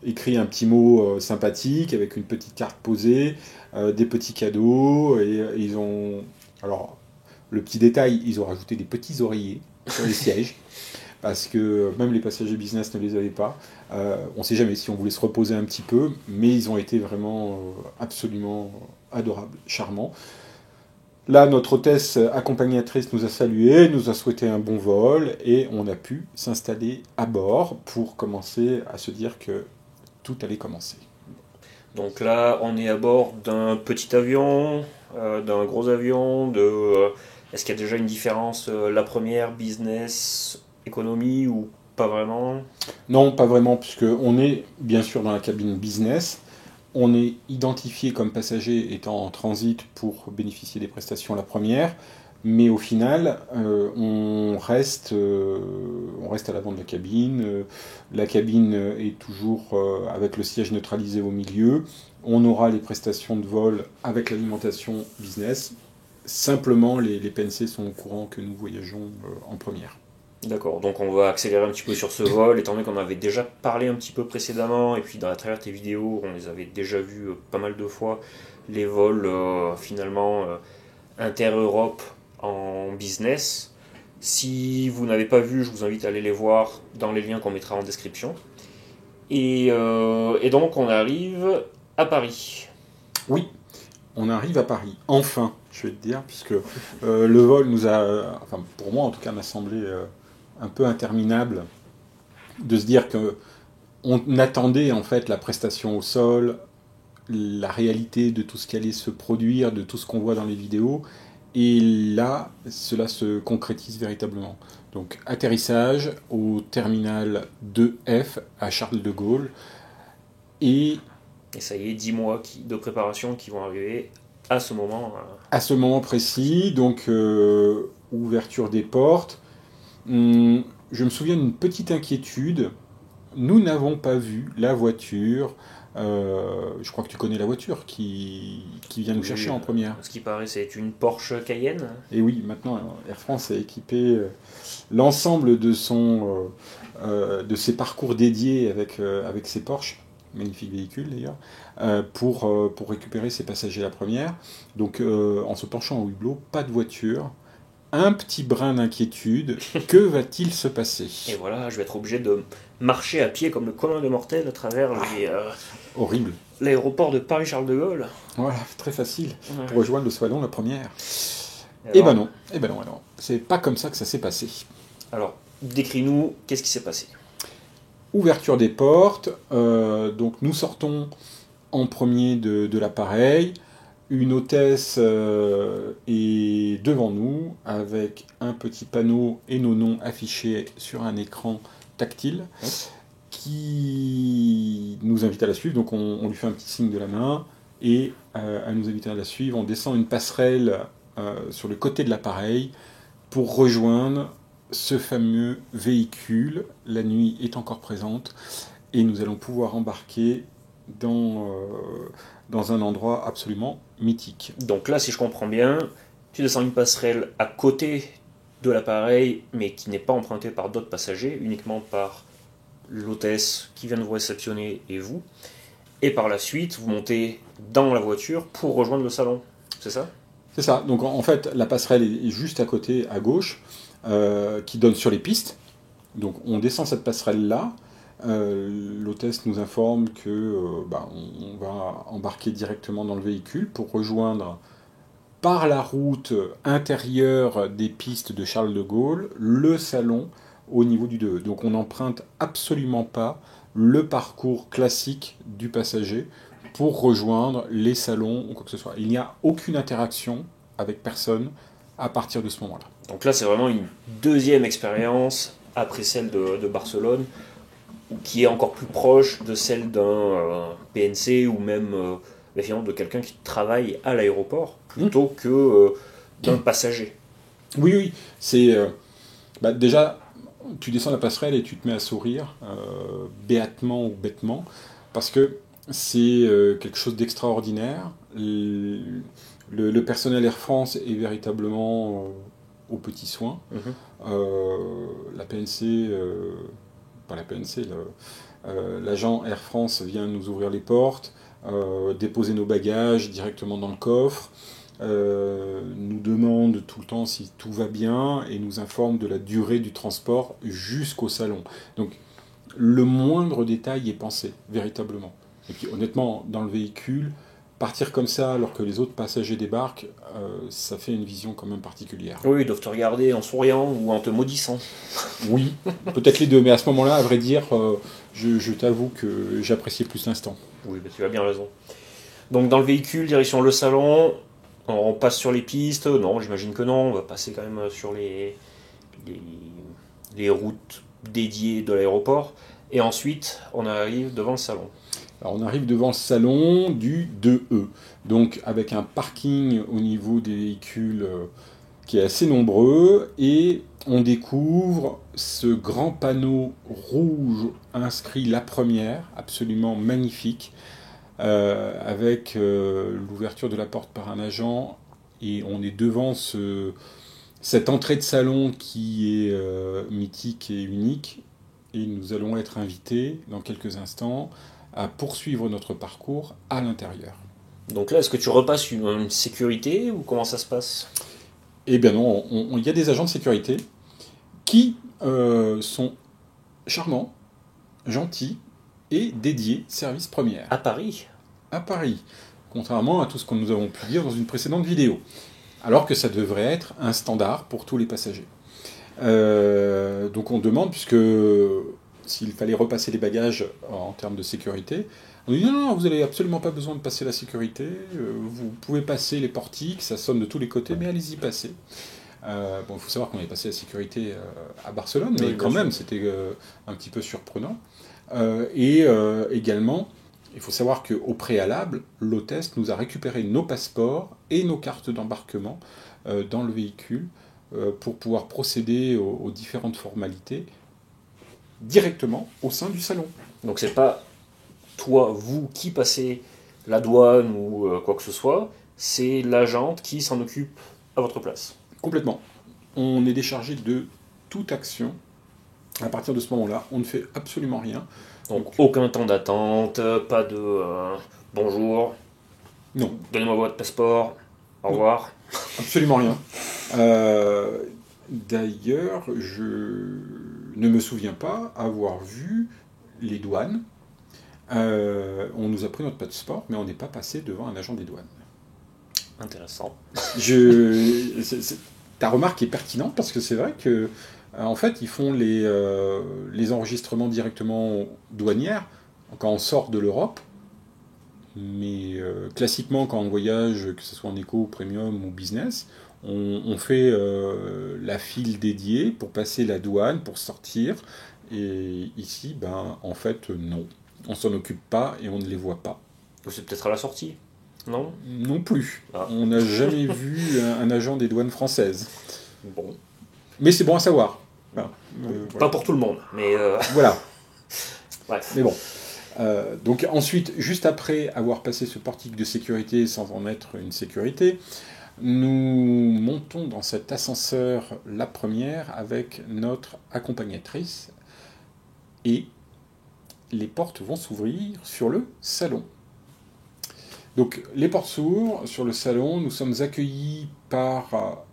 écrit un petit mot sympathique avec une petite carte posée, des petits cadeaux, et ils ont... Alors, le petit détail, ils ont rajouté des petits oreillers sur les sièges, parce que même les passagers business ne les avaient pas. On ne sait jamais si on voulait se reposer un petit peu, mais ils ont été vraiment absolument adorables, charmants. Là, notre hôtesse accompagnatrice nous a salué, nous a souhaité un bon vol et on a pu s'installer à bord pour commencer à se dire que tout allait commencer. Donc là, on est à bord d'un petit avion, d'un gros avion, est-ce qu'il y a déjà une différence, la première, business, économie ou pas vraiment? Non, pas vraiment, puisque on est bien sûr dans la cabine business. On est identifié comme passager étant en transit pour bénéficier des prestations la première, mais au final, on reste à l'avant de la cabine. La cabine est toujours avec le siège neutralisé au milieu. On aura les prestations de vol avec l'alimentation business. Simplement, les PNC sont au courant que nous voyageons en première. D'accord, donc on va accélérer un petit peu sur ce vol, étant donné qu'on avait déjà parlé un petit peu précédemment, et puis à travers tes vidéos, on les avait déjà vus pas mal de fois, les vols finalement inter-Europe en business. Si vous n'avez pas vu, je vous invite à aller les voir dans les liens qu'on mettra en description. Et donc on arrive à Paris. Oui, on arrive à Paris, enfin, je vais te dire, puisque le vol nous a, enfin pour moi en tout cas, m'a semblé un peu interminable de se dire que on attendait en fait la prestation au sol, la réalité de tout ce qui allait se produire, de tout ce qu'on voit dans les vidéos, et là, cela se concrétise véritablement. Donc atterrissage au terminal 2F à Charles de Gaulle, et Et ça y est, 10 mois de préparation qui vont arriver à ce moment. à ce moment précis, donc ouverture des portes. Je me souviens d'une petite inquiétude. Nous n'avons pas vu la voiture. Je crois que tu connais la voiture qui vient nous chercher en première. Ce qui paraît, c'est une Porsche Cayenne. Et oui, maintenant, Air France a équipé l'ensemble de ses parcours dédiés avec ses Porsche, magnifique véhicule d'ailleurs, pour récupérer ses passagers la première. Donc, en se penchant au hublot, pas de voiture. Un petit brin d'inquiétude, que va-t-il se passer? Et voilà, je vais être obligé de marcher à pied comme le commun des mortels à travers Horrible. l'aéroport de Paris-Charles de Gaulle. Voilà, très facile Ouais. pour rejoindre le salon la première. Alors, Ben non, alors. C'est pas comme ça que ça s'est passé. Alors, décris-nous, qu'est-ce qui s'est passé? Ouverture des portes, donc nous sortons en premier de l'appareil. Une hôtesse est devant nous avec un petit panneau et nos noms affichés sur un écran tactile qui nous invite à la suivre. Donc on lui fait un petit signe de la main et elle nous invite à la suivre. On descend une passerelle sur le côté de l'appareil pour rejoindre ce fameux véhicule. La nuit est encore présente et nous allons pouvoir embarquer dans un endroit absolument mythique. Donc là, si je comprends bien, tu descends une passerelle à côté de l'appareil, mais qui n'est pas empruntée par d'autres passagers, uniquement par l'hôtesse qui vient de vous réceptionner et vous. Et par la suite, vous montez dans la voiture pour rejoindre le salon. C'est ça? C'est ça. Donc en fait, la passerelle est juste à côté, à gauche, qui donne sur les pistes. Donc on descend cette passerelle-là. L'hôtesse nous informe que on va embarquer directement dans le véhicule pour rejoindre par la route intérieure des pistes de Charles de Gaulle le salon au niveau du 2. Donc on n'emprunte absolument pas le parcours classique du passager pour rejoindre les salons ou quoi que ce soit. Il n'y a aucune interaction avec personne à partir de ce moment-là. Donc là, c'est vraiment une deuxième expérience après celle de Barcelone, qui est encore plus proche de celle d'un PNC ou même finalement de quelqu'un qui travaille à l'aéroport plutôt que d'un passager. Oui, c'est déjà tu descends la passerelle et tu te mets à sourire béatement ou bêtement parce que c'est quelque chose d'extraordinaire. Le personnel Air France est véritablement aux petits soins. La PNC, pas la PNC, l'agent Air France vient nous ouvrir les portes, déposer nos bagages directement dans le coffre, nous demande tout le temps si tout va bien et nous informe de la durée du transport jusqu'au salon. Donc le moindre détail est pensé, véritablement. Et puis honnêtement, dans le véhicule, partir comme ça alors que les autres passagers débarquent, ça fait une vision quand même particulière. Oui, ils doivent te regarder en souriant ou en te maudissant. Oui, peut-être les deux, mais à ce moment-là, à vrai dire, je t'avoue que j'appréciais plus l'instant. Oui, bah, tu as bien raison. Donc dans le véhicule, direction le salon, on passe sur les pistes. Non, j'imagine que non, on va passer quand même sur les, les routes dédiées de l'aéroport. Et ensuite, on arrive devant le salon. Alors on arrive devant le salon du 2E, donc avec un parking au niveau des véhicules qui est assez nombreux, et on découvre ce grand panneau rouge inscrit La Première, absolument magnifique, avec l'ouverture de la porte par un agent, et on est devant cette entrée de salon qui est mythique et unique, et nous allons être invités dans quelques instants à poursuivre notre parcours à l'intérieur. Donc là, est-ce que tu repasses une sécurité ou comment ça se passe? Eh bien non, il y a des agents de sécurité qui sont charmants, gentils et dédiés service première. À Paris? À Paris, contrairement à tout ce que nous avons pu dire dans une précédente vidéo. Alors que ça devrait être un standard pour tous les passagers. Donc on demande, puisque s'il fallait repasser les bagages en termes de sécurité, on dit non, vous n'avez absolument pas besoin de passer la sécurité, vous pouvez passer les portiques, ça sonne de tous les côtés, mais allez-y, passez. Bon, il faut savoir qu'on avait passé la sécurité à Barcelone, mais oui, quand même, c'était un petit peu surprenant. Également, il faut savoir qu'au préalable, l'hôtesse nous a récupéré nos passeports et nos cartes d'embarquement dans le véhicule pour pouvoir procéder aux différentes formalités directement au sein du salon. Donc c'est pas toi, vous, qui passez la douane ou quoi que ce soit, c'est l'agente qui s'en occupe à votre place. Complètement. On est déchargé de toute action. À partir de ce moment-là, on ne fait absolument rien. Donc aucun temps d'attente, pas de bonjour, Non, donnez-moi votre passeport, au revoir. absolument rien. D'ailleurs, je ne me souviens pas avoir vu les douanes. On nous a pris notre passeport, mais on n'est pas passé devant un agent des douanes. Intéressant. Ta remarque est pertinente parce que c'est vrai que en fait, ils font les enregistrements directement douanières quand on sort de l'Europe. Mais classiquement, quand on voyage, que ce soit en éco, premium ou business, on fait la file dédiée pour passer la douane, pour sortir. Et ici, en fait, non. On s'en occupe pas et on ne les voit pas. C'est peut-être à la sortie, non? Non plus. Ah. On n'a jamais vu un agent des douanes françaises. Bon. Mais c'est bon à savoir. Enfin, Pas pour tout le monde, mais voilà. bref. Mais bon. Donc ensuite, juste après avoir passé ce portique de sécurité sans en être une sécurité, nous montons dans cet ascenseur La Première avec notre accompagnatrice et les portes vont s'ouvrir sur le salon. Donc les portes s'ouvrent sur le salon, nous sommes accueillis par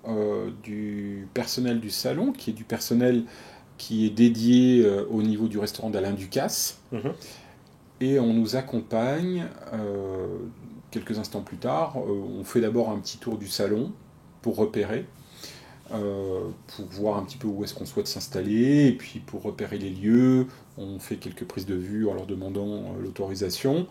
du personnel du salon, qui est du personnel qui est dédié au niveau du restaurant d'Alain Ducasse. Mhm. Et on nous accompagne quelques instants plus tard. On fait d'abord un petit tour du salon pour repérer, pour voir un petit peu où est-ce qu'on souhaite s'installer, et puis pour repérer les lieux, on fait quelques prises de vue en leur demandant l'autorisation.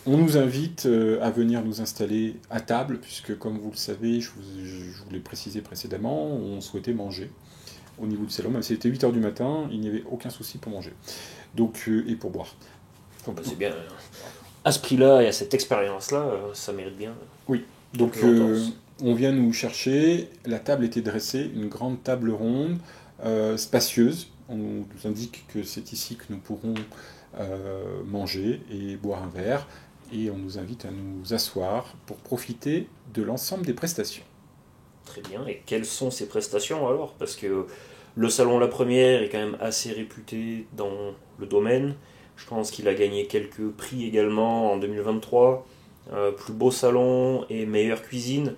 On nous invite à venir nous installer à table, puisque comme vous le savez, je vous l'ai précisé précédemment, on souhaitait manger au niveau du salon. Même si c'était 8h du matin, il n'y avait aucun souci pour manger. Donc, et pour boire. Bah, c'est bien. À ce prix-là et à cette expérience-là, ça mérite bien. Oui. Donc on vient nous chercher, la table était dressée, une grande table ronde, spacieuse. On nous indique que c'est ici que nous pourrons manger et boire un verre. Et on nous invite à nous asseoir pour profiter de l'ensemble des prestations. Très bien. Et quelles sont ces prestations alors? Parce que le salon La Première est quand même assez réputé dans le domaine. Je pense qu'il a gagné quelques prix également en 2023. Plus beau salon et meilleure cuisine.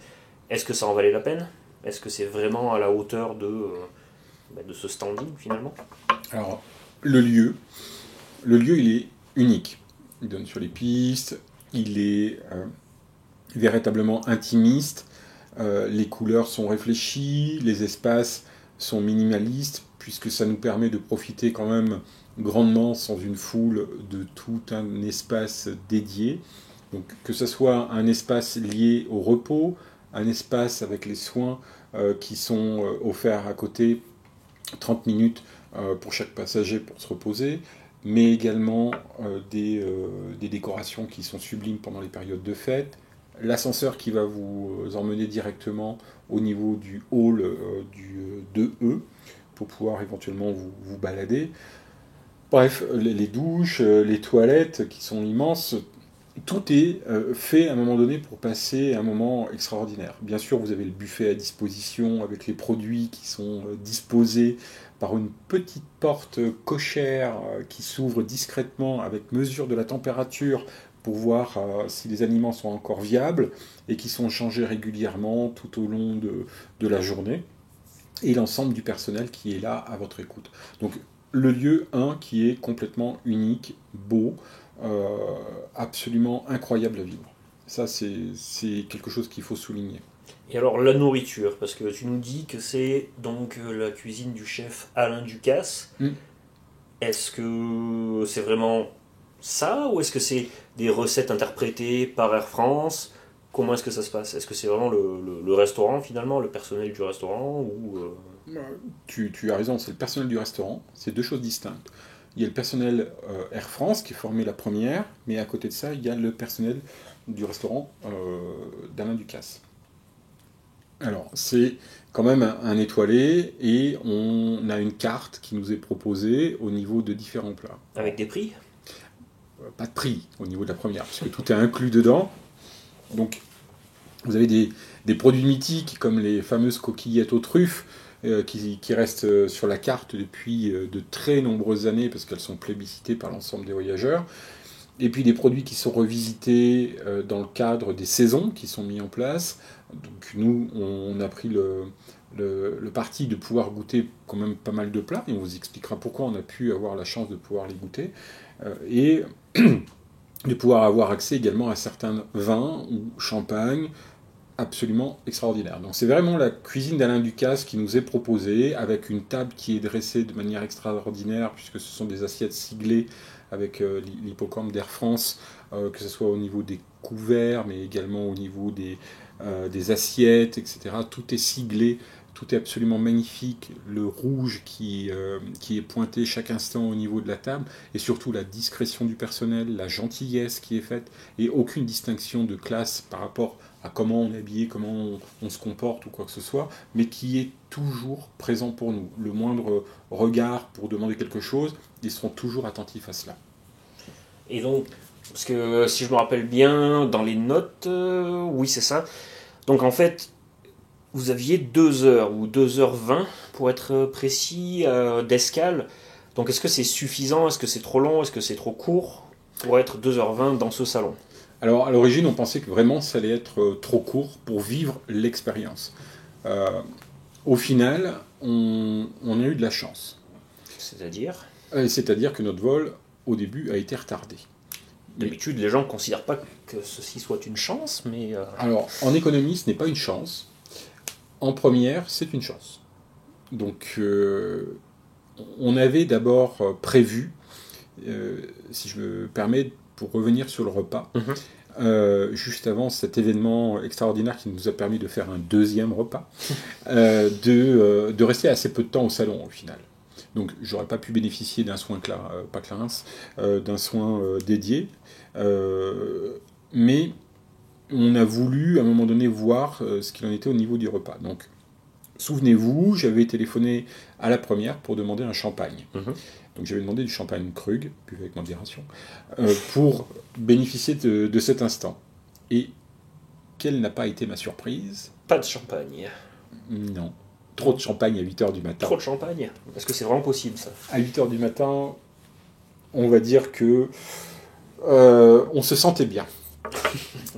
Est-ce que ça en valait la peine? Est-ce que c'est vraiment à la hauteur de ce standing finalement? Alors, le lieu, il est unique. Il donne sur les pistes, il est véritablement intimiste. Les couleurs sont réfléchies, les espaces sont minimalistes, puisque ça nous permet de profiter quand même grandement sans une foule de tout un espace dédié. Donc que ce soit un espace lié au repos, un espace avec les soins qui sont offerts à côté, 30 minutes pour chaque passager pour se reposer, mais également des décorations qui sont sublimes pendant les périodes de fête, l'ascenseur qui va vous emmener directement au niveau du hall du 2E pour pouvoir éventuellement vous balader. Bref, les douches, les toilettes qui sont immenses, tout est fait à un moment donné pour passer un moment extraordinaire. Bien sûr, vous avez le buffet à disposition avec les produits qui sont disposés par une petite porte cochère qui s'ouvre discrètement avec mesure de la température pour voir si les aliments sont encore viables et qui sont changés régulièrement tout au long de la journée. Et l'ensemble du personnel qui est là à votre écoute. Donc le lieu 1 qui est complètement unique, beau, absolument incroyable à vivre. Ça, c'est quelque chose qu'il faut souligner. Et alors la nourriture, parce que tu nous dis que c'est donc la cuisine du chef Alain Ducasse. Est-ce que c'est vraiment ça ou est-ce que c'est des recettes interprétées par Air France? Comment est-ce que ça se passe? Est-ce que c'est vraiment le restaurant finalement, le personnel du restaurant ou Tu as raison, c'est le personnel du restaurant, c'est deux choses distinctes. Il y a le personnel Air France qui est formé la première, mais à côté de ça, il y a le personnel du restaurant d'Alain Ducasse. Alors, c'est quand même un étoilé et on a une carte qui nous est proposée au niveau de différents plats. avec des prix? Pas de prix au niveau de la première, puisque tout est inclus dedans. Donc, vous avez des produits mythiques comme les fameuses coquillettes aux truffes qui restent sur la carte depuis de très nombreuses années parce qu'elles sont plébiscitées par l'ensemble des voyageurs. Et puis des produits qui sont revisités dans le cadre des saisons qui sont mis en place. Donc nous, on a pris le parti de pouvoir goûter quand même pas mal de plats, et on vous expliquera pourquoi on a pu avoir la chance de pouvoir les goûter, et de pouvoir avoir accès également à certains vins ou champagnes absolument extraordinaires. Donc c'est vraiment la cuisine d'Alain Ducasse qui nous est proposée, avec une table qui est dressée de manière extraordinaire, puisque ce sont des assiettes siglées avec l'hippocampe d'Air France, que ce soit au niveau des couverts, mais également au niveau des assiettes, etc. Tout est siglé, tout est absolument magnifique. Le rouge qui est pointé chaque instant au niveau de la table, et surtout la discrétion du personnel, la gentillesse qui est faite, et aucune distinction de classe par rapport à comment on est habillé, comment on se comporte ou quoi que ce soit, mais qui est toujours présent pour nous. Le moindre regard pour demander quelque chose, ils seront toujours attentifs à cela. Et donc, parce que si je me rappelle bien, dans les notes, oui c'est ça. Donc en fait, vous aviez 2 heures ou 2h20 pour être précis d'escale. Donc est-ce que c'est suffisant? Est-ce que c'est trop long? Est-ce que c'est trop court pour être 2h20 dans ce salon? Alors à l'origine, on pensait que vraiment ça allait être trop court pour vivre l'expérience. Au final, on a eu de la chance. C'est-à-dire? C'est-à-dire que notre vol, au début, a été retardé. D'habitude, les gens ne considèrent pas que ceci soit une chance, mais... Alors, en économie, ce n'est pas une chance. En première, c'est une chance. Donc, on avait d'abord prévu, si je me permets, pour revenir sur le repas, juste avant cet événement extraordinaire qui nous a permis de faire un deuxième repas, de rester assez peu de temps au salon au final. Donc j'aurais pas pu bénéficier d'un soin d'un soin dédié, mais on a voulu à un moment donné voir ce qu'il en était au niveau du repas. Donc souvenez-vous, j'avais téléphoné à la première pour demander un champagne. Donc j'avais demandé du champagne Krug, buvé avec modération, pour bénéficier de cet instant. Et quelle n'a pas été ma surprise? Pas de champagne. Non. Trop de champagne à 8h du matin. Trop de champagne? Est-ce que c'est vraiment possible ça? À 8h du matin, on va dire que on se sentait bien.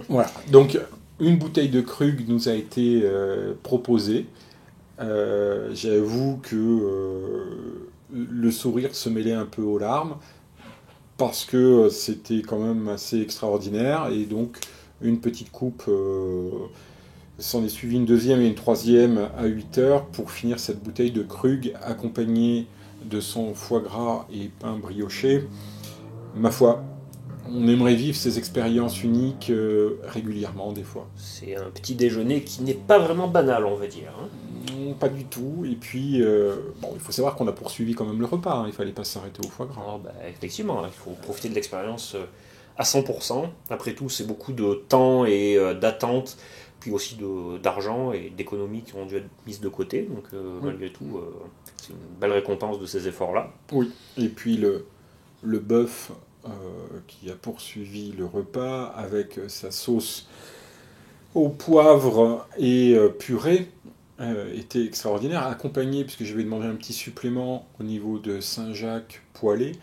Voilà. Donc une bouteille de Krug nous a été proposée. J'avoue que le sourire se mêlait un peu aux larmes. parce que c'était quand même assez extraordinaire, et donc une petite coupe, s'en est suivi une deuxième et une troisième à 8 heures pour finir cette bouteille de Krug accompagnée de son foie gras et pain brioché. Ma foi, on aimerait vivre ces expériences uniques régulièrement des fois. C'est un petit déjeuner qui n'est pas vraiment banal, on va dire. Hein. Non, pas du tout. Et puis, bon, il faut savoir qu'on a poursuivi quand même le repas. Hein. Il fallait pas s'arrêter au foie gras. Alors, effectivement, il faut profiter de l'expérience à 100%. Après tout, c'est beaucoup de temps et d'attente, puis aussi d'argent et d'économies qui ont dû être mises de côté. Donc, malgré tout, c'est une belle récompense de ces efforts-là. Oui. Et puis le bœuf qui a poursuivi le repas avec sa sauce au poivre et purée était extraordinaire, accompagné, puisque j'avais demandé un petit supplément au niveau de Saint-Jacques poêlé.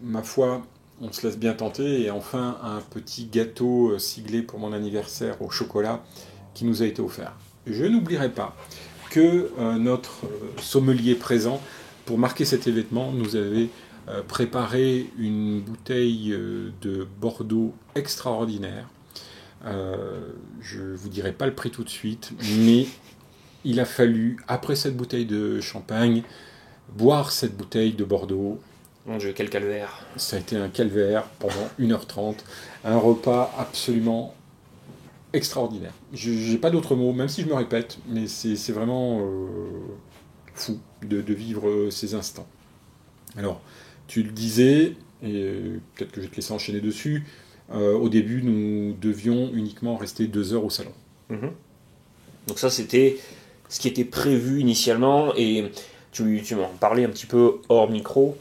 Ma foi, on se laisse bien tenter, et enfin un petit gâteau siglé pour mon anniversaire au chocolat qui nous a été offert. Je n'oublierai pas que notre sommelier présent, pour marquer cet événement, nous avait préparé une bouteille de Bordeaux extraordinaire. Je ne vous dirai pas le prix tout de suite, mais il a fallu, après cette bouteille de champagne, boire cette bouteille de Bordeaux. Mon Dieu, quel calvaire. Ça a été un calvaire pendant 1h30, un repas absolument extraordinaire. Je n'ai pas d'autres mots, même si je me répète, mais c'est vraiment fou de vivre ces instants. Alors, tu le disais, et peut-être que je vais te laisser enchaîner dessus, au début, nous devions uniquement rester 2 heures au salon. Mhm. Donc ça, c'était ce qui était prévu initialement, et tu m'en parlais un petit peu hors micro,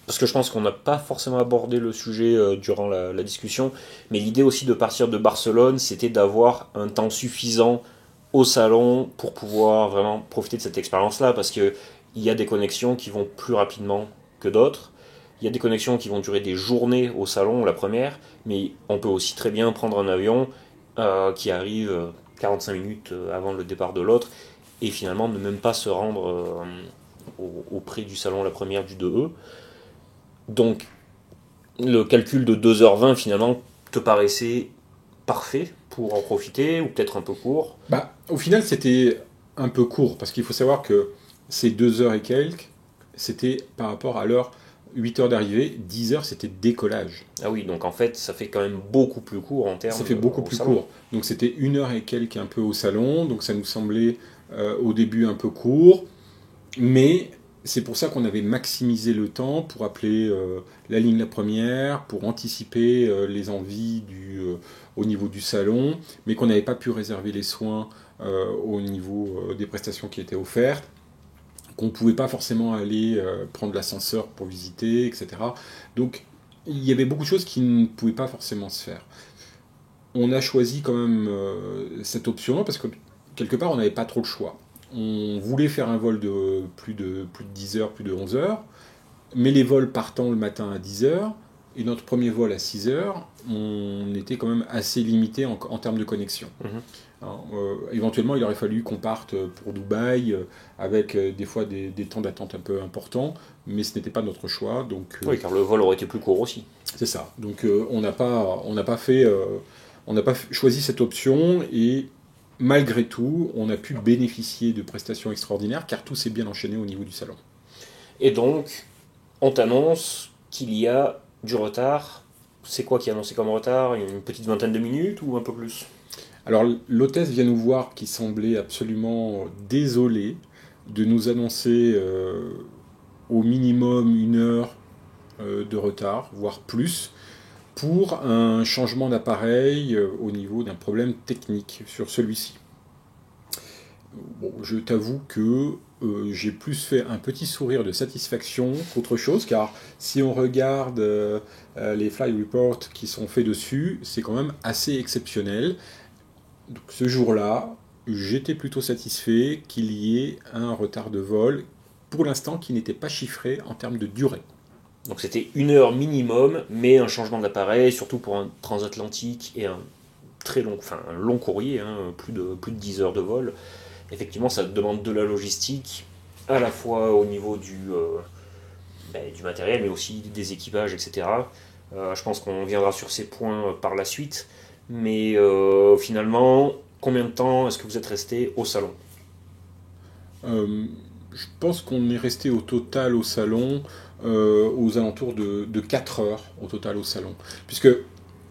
parce que je pense qu'on n'a pas forcément abordé le sujet durant la discussion, mais l'idée aussi de partir de Barcelone, c'était d'avoir un temps suffisant au salon pour pouvoir vraiment profiter de cette expérience-là, parce qu'il y a des connexions qui vont plus rapidement que d'autres. Il y a des connexions qui vont durer des journées au salon, la première, mais on peut aussi très bien prendre un avion qui arrive 45 minutes avant le départ de l'autre, et finalement ne même pas se rendre auprès du salon, la première du 2E. Donc, le calcul de 2h20 finalement te paraissait parfait pour en profiter, ou peut-être un peu court? Au final, c'était un peu court, parce qu'il faut savoir que ces 2 heures et quelques, c'était par rapport à l'heure 8 heures d'arrivée, 10 heures c'était décollage. Ah oui, donc en fait ça fait quand même beaucoup plus court en termes. Ça fait beaucoup plus court. Donc c'était 1 heure et quelques un peu au salon, donc ça nous semblait au début un peu court, mais c'est pour ça qu'on avait maximisé le temps pour appeler la ligne la première, pour anticiper les envies au niveau du salon, mais qu'on n'avait pas pu réserver les soins au niveau des prestations qui étaient offertes, qu'on ne pouvait pas forcément aller prendre l'ascenseur pour visiter, etc. Donc il y avait beaucoup de choses qui ne pouvaient pas forcément se faire. On a choisi quand même cette option parce que quelque part on n'avait pas trop le choix. On voulait faire un vol de plus de 10 heures, plus de 11 heures, mais les vols partant le matin à 10 heures, et notre premier vol à 6 heures, on était quand même assez limité en termes de connexion. Alors, éventuellement, il aurait fallu qu'on parte pour Dubaï avec des fois des temps d'attente un peu importants, mais ce n'était pas notre choix. Donc, oui, car le vol aurait été plus court aussi. C'est ça. Donc on n'a pas choisi cette option, et malgré tout, on a pu bénéficier de prestations extraordinaires, car tout s'est bien enchaîné au niveau du salon. Et donc, on t'annonce qu'il y a du retard. C'est quoi qui est annoncé comme retard? Une petite vingtaine de minutes ou un peu plus? Alors l'hôtesse vient nous voir, qui semblait absolument désolée de nous annoncer au minimum 1 heure de retard, voire plus, pour un changement d'appareil au niveau d'un problème technique sur celui-ci. Bon, je t'avoue que j'ai plus fait un petit sourire de satisfaction qu'autre chose, car si on regarde les fly reports qui sont faits dessus, c'est quand même assez exceptionnel. Donc, ce jour-là, j'étais plutôt satisfait qu'il y ait un retard de vol, pour l'instant, qui n'était pas chiffré en termes de durée. Donc c'était 1 heure minimum, mais un changement d'appareil, surtout pour un transatlantique et un long courrier, plus de 10 heures de vol. Effectivement, ça demande de la logistique, à la fois au niveau du matériel, mais aussi des équipages, etc. Je pense qu'on viendra sur ces points par la suite. Mais finalement, combien de temps est-ce que vous êtes resté au salon? Je pense qu'on est resté au total au salon aux alentours de 4 heures au total au salon. Puisque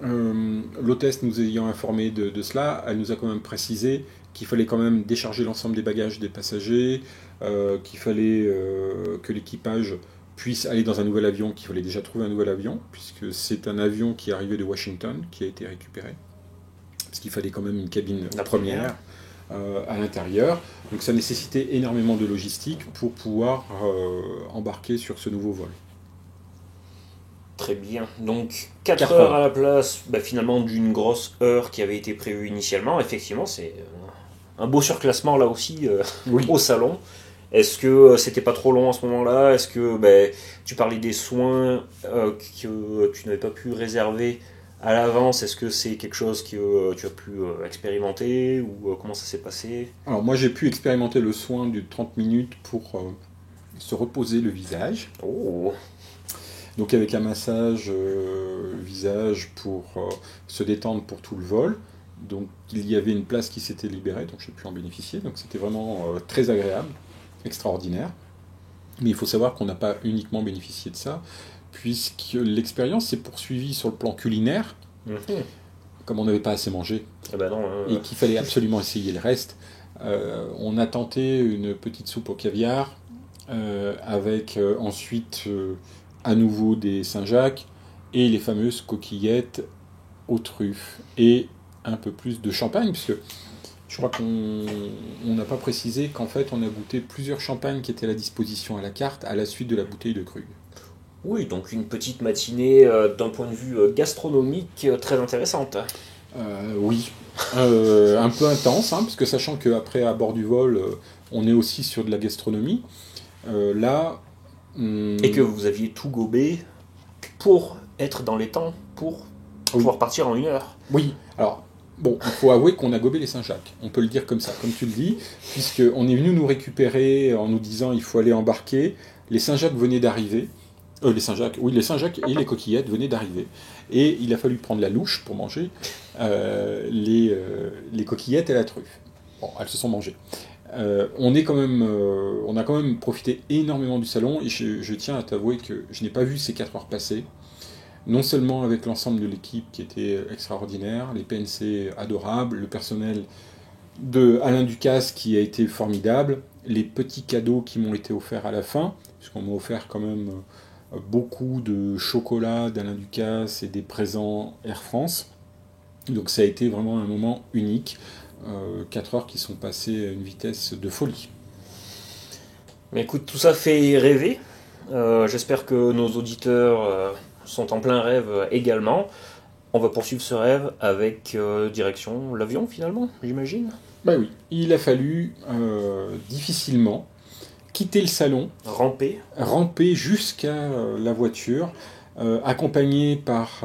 l'hôtesse nous ayant informé de cela, elle nous a quand même précisé qu'il fallait quand même décharger l'ensemble des bagages des passagers, qu'il fallait que l'équipage puisse aller dans un nouvel avion, qu'il fallait déjà trouver un nouvel avion, puisque c'est un avion qui est arrivé de Washington, qui a été récupéré. Parce qu'il fallait quand même une cabine La première à l'intérieur. Donc ça nécessitait énormément de logistique pour pouvoir embarquer sur ce nouveau vol. Très bien. Donc 4 4 heures heures. à la place finalement d'une grosse heure qui avait été prévue initialement. Effectivement, c'est un beau surclassement là aussi Oui. au salon. Est-ce que c'était pas trop long à ce moment-là? Est-ce que tu parlais des soins que tu n'avais pas pu réserver à l'avance? Est-ce que c'est quelque chose que tu as pu expérimenter ou comment ça s'est passé? Alors moi j'ai pu expérimenter le soin de 30 minutes pour se reposer le visage. Oh, Donc avec un massage visage pour se détendre pour tout le vol. Donc il y avait une place qui s'était libérée, donc j'ai pu en bénéficier. Donc c'était vraiment très agréable, extraordinaire. Mais il faut savoir qu'on n'a pas uniquement bénéficié de ça, puisque l'expérience s'est poursuivie sur le plan culinaire, mhm. comme on n'avait pas assez mangé, Eh ben non, hein. et qu'il fallait absolument essayer le reste. On a tenté une petite soupe au caviar, avec ensuite à nouveau des Saint-Jacques, et les fameuses coquillettes aux truffes, et un peu plus de champagne, puisque je crois qu'on n'a pas précisé qu'en fait on a goûté plusieurs champagnes qui étaient à la disposition à la carte à la suite de la bouteille de Krug. Oui, donc une petite matinée d'un point de vue gastronomique très intéressante. Oui, un peu intense, hein, parce que sachant qu'après à bord du vol, on est aussi sur de la gastronomie. Là, Et que vous aviez tout gobé pour être dans les temps, pour pouvoir partir en 1 heure. oui, alors, bon, il faut avouer qu'on a gobé les Saint-Jacques, on peut le dire comme ça, comme tu le dis, puisqu'on est venu nous récupérer en nous disant il faut aller embarquer. Les Saint-Jacques venaient d'arriver. Les Saint-Jacques, oui, les Saint-Jacques et les coquillettes venaient d'arriver. Et il a fallu prendre la louche pour manger les coquillettes et la truffe. Bon, elles se sont mangées. On a quand même profité énormément du salon, et je tiens à t'avouer que je n'ai pas vu ces 4 heures passer. Non seulement avec l'ensemble de l'équipe qui était extraordinaire, les PNC adorables, le personnel de Alain Ducasse qui a été formidable, les petits cadeaux qui m'ont été offerts à la fin, puisqu'on m'a offert quand même beaucoup de chocolat d'Alain Ducasse et des présents Air France. Donc ça a été vraiment un moment unique. 4 heures qui sont passées à une vitesse de folie. Mais écoute, tout ça fait rêver. J'espère que nos auditeurs sont en plein rêve également. On va poursuivre ce rêve avec direction l'avion finalement, j'imagine. Bah oui, il a fallu difficilement quitter le salon, ramper jusqu'à la voiture, accompagné par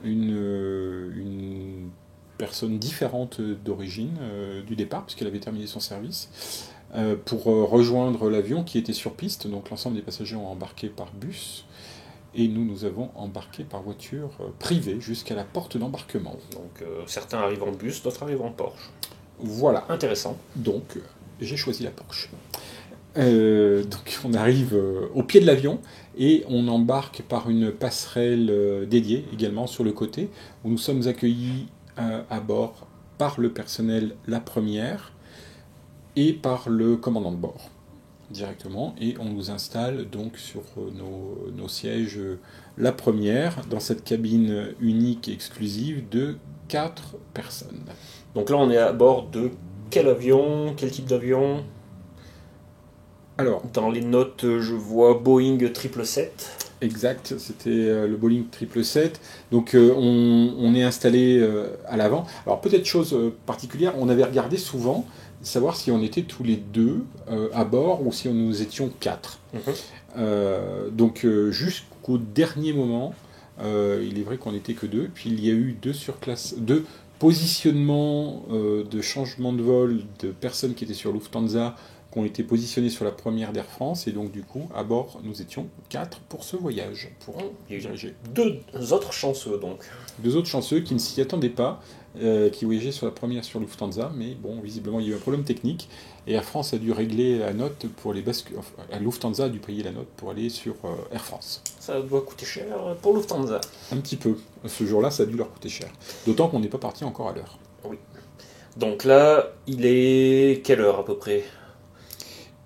une personne différente d'origine du départ, puisqu'elle avait terminé son service, pour rejoindre l'avion qui était sur piste. Donc l'ensemble des passagers ont embarqué par bus, et nous avons embarqué par voiture privée jusqu'à la porte d'embarquement. Donc certains arrivent en bus, d'autres arrivent en Porsche. Voilà. Intéressant. Donc j'ai choisi la Porsche. Donc on arrive au pied de l'avion et on embarque par une passerelle dédiée également sur le côté, où nous sommes accueillis à bord par le personnel la première et par le commandant de bord directement, et on nous installe donc sur nos sièges la première dans cette cabine unique et exclusive de 4 personnes. Donc là on est à bord de quel avion, quel type d'avion? Alors, dans les notes, je vois Boeing 777. Exact, c'était le Boeing 777. Donc on est installé à l'avant. Alors peut-être chose particulière, on avait regardé souvent savoir si on était tous les deux à bord ou si nous étions 4. Donc jusqu'au dernier moment, il est vrai qu'on n'était que 2. Puis il y a eu deux positionnements de changement de vol de personnes qui étaient sur Lufthansa qui ont été positionnés sur la première d'Air France, et donc du coup, à bord, nous étions 4 pour ce voyage, pour diriger. 2 autres chanceux, donc. 2 autres chanceux qui ne s'y attendaient pas, qui voyageaient sur la première sur Lufthansa, mais bon, visiblement, il y a eu un problème technique, et Air France a dû régler la note pour les Lufthansa a dû payer la note pour aller sur Air France. Ça doit coûter cher pour Lufthansa. Un petit peu. Ce jour-là, ça a dû leur coûter cher. D'autant qu'on n'est pas parti encore à l'heure. Oui. Donc là, il est quelle heure à peu près?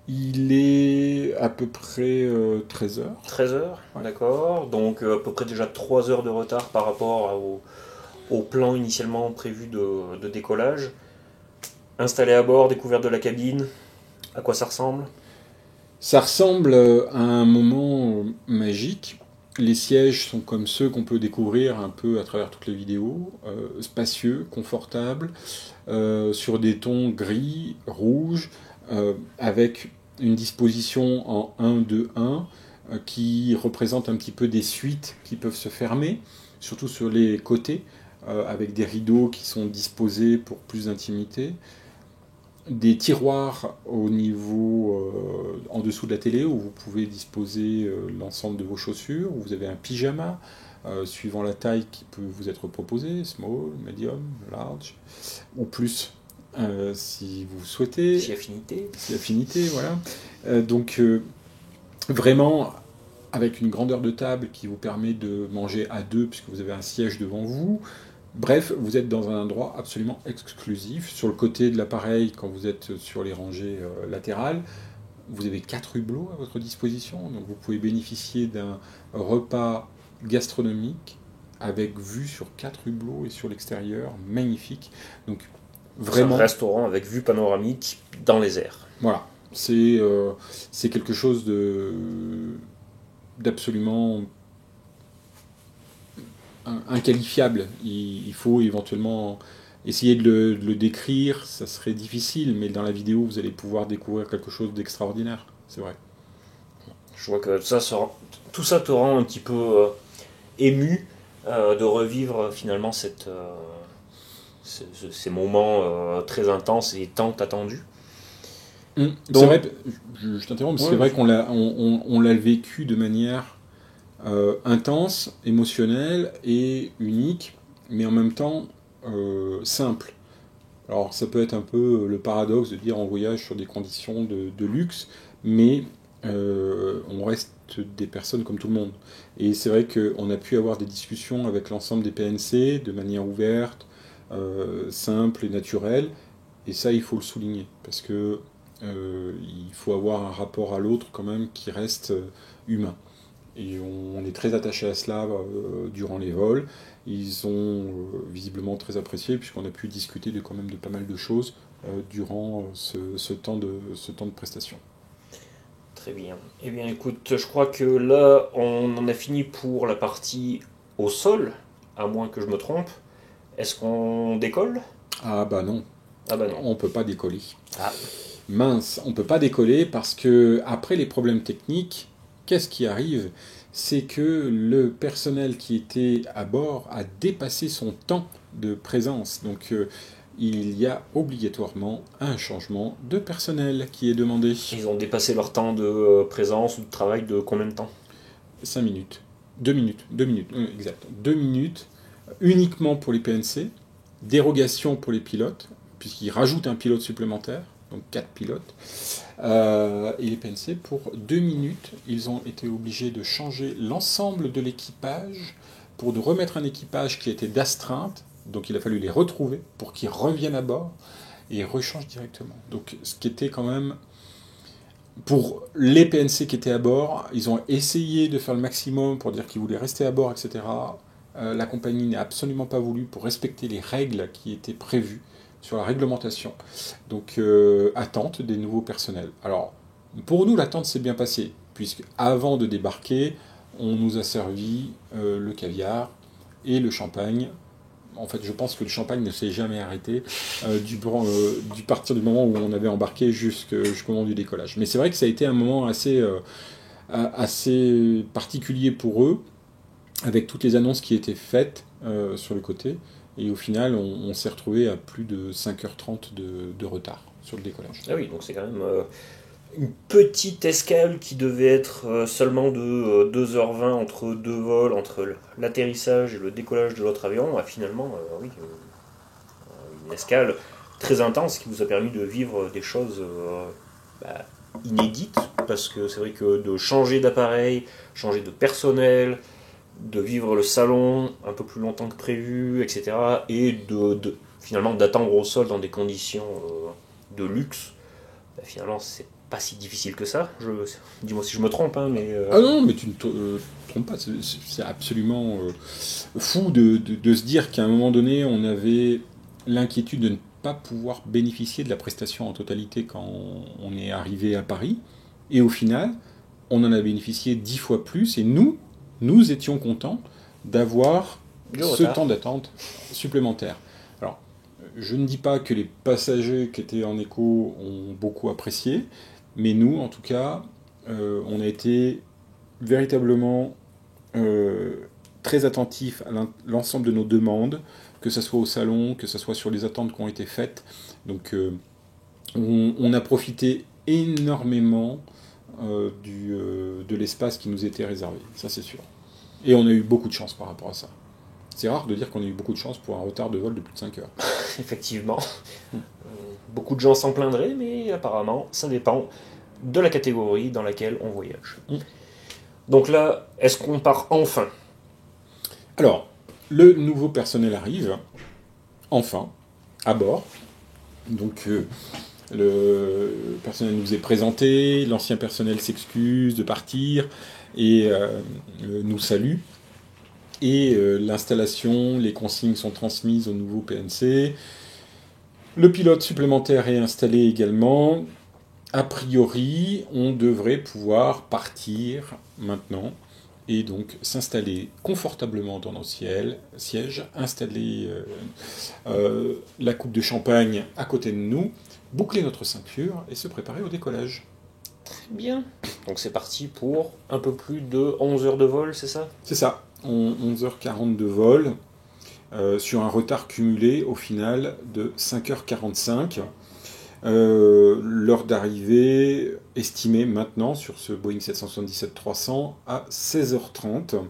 Il est à peu près 13h. 13h, ouais. D'accord. Donc à peu près déjà 3 heures de retard par rapport au plan initialement prévu de décollage. Installé à bord, découverte de la cabine, à quoi ça ressemble? Ça ressemble à un moment magique. Les sièges sont comme ceux qu'on peut découvrir un peu à travers toutes les vidéos, spacieux, confortables, sur des tons gris, rouges, avec une disposition en 1-2-1 qui représente un petit peu des suites qui peuvent se fermer, surtout sur les côtés, avec des rideaux qui sont disposés pour plus d'intimité. Des tiroirs au niveau en dessous de la télé où vous pouvez disposer l'ensemble de vos chaussures, où vous avez un pyjama suivant la taille qui peut vous être proposée, small, medium, large, ou plus si vous souhaitez. Si affinité. Si affinité, voilà. Donc vraiment avec une grandeur de table qui vous permet de manger à 2 puisque vous avez un siège devant vous. Bref, vous êtes dans un endroit absolument exclusif. Sur le côté de l'appareil, quand vous êtes sur les rangées latérales, vous avez 4 hublots à votre disposition. Donc vous pouvez bénéficier d'un repas gastronomique avec vue sur 4 hublots et sur l'extérieur, magnifique. Donc vraiment, un restaurant avec vue panoramique dans les airs. Voilà, c'est quelque chose d'absolument inqualifiable. Il faut éventuellement essayer de le décrire, ça serait difficile, mais dans la vidéo, vous allez pouvoir découvrir quelque chose d'extraordinaire, c'est vrai. Je vois que tout ça te rend un petit peu ému de revivre finalement ces moments très intenses et tant attendus. Donc, c'est vrai, je t'interromps, ouais, c'est vrai qu'on l'a vécu de manière intense, émotionnelle et unique, mais en même temps simple. Alors ça peut être un peu le paradoxe de dire on voyage sur des conditions de luxe, mais on reste des personnes comme tout le monde. Et c'est vrai qu'on a pu avoir des discussions avec l'ensemble des PNC de manière ouverte, simple et naturelle, et ça il faut le souligner, parce que il faut avoir un rapport à l'autre quand même qui reste humain. Et on est très attaché à cela durant les vols. Ils ont visiblement très apprécié, puisqu'on a pu discuter quand même de pas mal de choses durant ce temps de prestation. Très bien. Eh bien écoute, je crois que là, on en a fini pour la partie au sol, à moins que je me trompe. Est-ce qu'on décolle? Ah bah non. Ah bah non. On peut pas décoller. Ah. Mince, on peut pas décoller parce que après les problèmes techniques, qu'est-ce qui arrive? C'est que le personnel qui était à bord a dépassé son temps de présence. Donc il y a obligatoirement un changement de personnel qui est demandé. Ils ont dépassé leur temps de présence ou de travail de combien de temps? 5 minutes. 2 minutes. 2 minutes, exact. 2 minutes uniquement pour les PNC, dérogation pour les pilotes, puisqu'ils rajoutent un pilote supplémentaire. Donc 4 pilotes, et les PNC, pour 2 minutes, ils ont été obligés de changer l'ensemble de l'équipage pour de remettre un équipage qui était d'astreinte, donc il a fallu les retrouver pour qu'ils reviennent à bord et rechangent directement. Donc ce qui était quand même, pour les PNC qui étaient à bord, ils ont essayé de faire le maximum pour dire qu'ils voulaient rester à bord, etc. La compagnie n'a absolument pas voulu pour respecter les règles qui étaient prévues sur la réglementation. Donc, attente des nouveaux personnels. Alors, pour nous, l'attente s'est bien passée, puisque avant de débarquer, on nous a servi le caviar et le champagne. En fait, je pense que le champagne ne s'est jamais arrêté du partir du moment où on avait embarqué jusqu'au moment du décollage. Mais c'est vrai que ça a été un moment assez particulier pour eux, avec toutes les annonces qui étaient faites sur le côté. Et au final, on s'est retrouvé à plus de 5h30 de retard sur le décollage. Ah oui, donc c'est quand même une petite escale qui devait être seulement de 2h20 entre deux vols, entre l'atterrissage et le décollage de l'autre avion. Ah, finalement, oui, une escale très intense qui vous a permis de vivre des choses bah, inédites, parce que c'est vrai que de changer d'appareil, changer de personnel, de vivre le salon un peu plus longtemps que prévu, etc., et finalement d'attendre au sol dans des conditions de luxe, bah, finalement c'est pas si difficile que ça. Dis-moi si je me trompe, hein, mais... Ah non, mais tu ne te trompes pas, c'est absolument fou de se dire qu'à un moment donné, on avait l'inquiétude de ne pas pouvoir bénéficier de la prestation en totalité quand on est arrivé à Paris, et au final, on en a bénéficié 10 fois plus, et nous étions contents d'avoir ce temps d'attente supplémentaire. Alors, je ne dis pas que les passagers qui étaient en écho ont beaucoup apprécié, mais nous, en tout cas, on a été véritablement très attentifs à l'ensemble de nos demandes, que ce soit au salon, que ce soit sur les attentes qui ont été faites. Donc, on a profité énormément de l'espace qui nous était réservé, ça c'est sûr. Et on a eu beaucoup de chance par rapport à ça. C'est rare de dire qu'on a eu beaucoup de chance pour un retard de vol de plus de 5 heures. Effectivement. Beaucoup de gens s'en plaindraient, mais apparemment, ça dépend de la catégorie dans laquelle on voyage. Donc là, est-ce qu'on part enfin? Alors, le nouveau personnel arrive, enfin, à bord. Donc, le personnel nous est présenté, l'ancien personnel s'excuse de partir et nous salue. Et l'installation, les consignes sont transmises au nouveau PNC. Le pilote supplémentaire est installé également. A priori, on devrait pouvoir partir maintenant et donc s'installer confortablement dans nos sièges, installer la coupe de champagne à côté de nous, boucler notre ceinture et se préparer au décollage. Très bien. Donc c'est parti pour un peu plus de 11 heures de vol, c'est ça? C'est ça, 11h40 de vol, sur un retard cumulé au final de 5h45. L'heure d'arrivée estimée maintenant sur ce Boeing 777-300 à 16h30,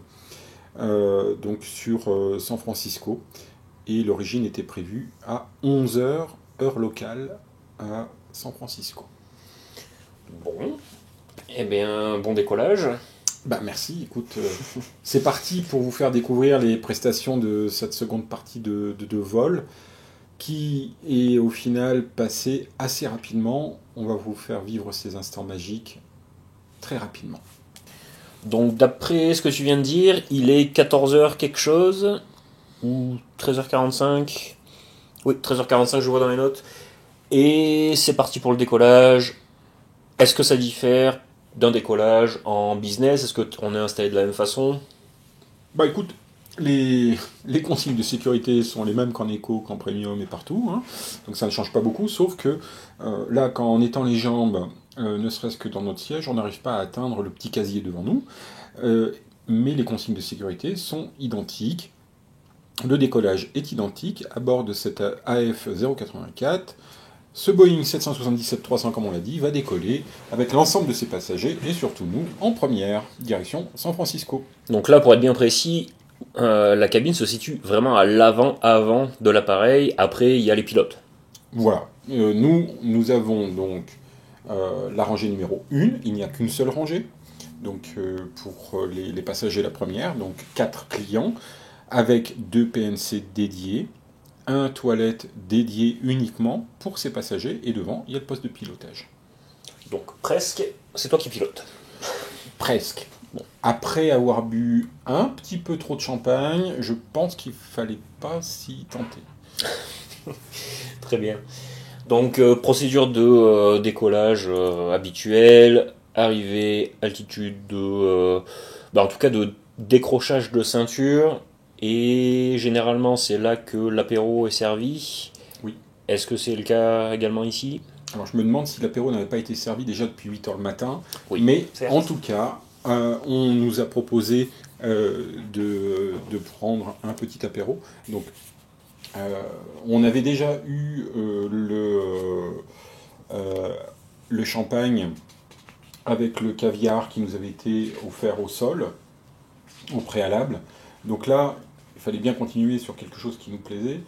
donc sur San Francisco. Et l'origine était prévue à 11h, heure locale, à San Francisco. Bon, eh bien, bon décollage. Bah merci, écoute, c'est parti pour vous faire découvrir les prestations de cette seconde partie de vol, qui est au final passée assez rapidement. On va vous faire vivre ces instants magiques très rapidement. Donc d'après ce que tu viens de dire, il est 14h quelque chose, ou 13h45. Oui, 13h45 je vois dans les notes. Et c'est parti pour le décollage. Est-ce que ça diffère d'un décollage en business? Est-ce qu'on est installé de la même façon? Bah écoute, les consignes de sécurité sont les mêmes qu'en éco, qu'en premium et partout, hein. Donc ça ne change pas beaucoup, sauf que là, quand en étant les jambes, ne serait-ce que dans notre siège, on n'arrive pas à atteindre le petit casier devant nous, mais les consignes de sécurité sont identiques. Le décollage est identique à bord de cette AF 084. Ce Boeing 777-300, comme on l'a dit, va décoller avec l'ensemble de ses passagers et surtout nous en première, direction San Francisco. Donc là, pour être bien précis, la cabine se situe vraiment à l'avant de l'appareil. Après, il y a les pilotes. Voilà. Nous avons donc la rangée numéro 1. Il n'y a qu'une seule rangée. Donc pour les passagers, la première. Donc 4 clients avec 2 PNC dédiés. Un toilette dédié uniquement pour ces passagers. Et devant, il y a le poste de pilotage. Donc presque, c'est toi qui pilotes. Presque. Bon. Après avoir bu un petit peu trop de champagne, je pense qu'il ne fallait pas s'y tenter. Très bien. Donc procédure de décollage habituelle, arrivée, altitude en tout cas de décrochage de ceinture, et généralement c'est là que l'apéro est servi. Oui. Est-ce que c'est le cas également ici? Alors je me demande si l'apéro n'avait pas été servi déjà depuis 8h le matin, oui, mais certes. En tout cas, on nous a proposé de prendre un petit apéro. Donc On avait déjà eu euh, le champagne avec le caviar qui nous avait été offert au sol, au préalable. Donc là, il fallait bien continuer sur quelque chose qui nous plaisait.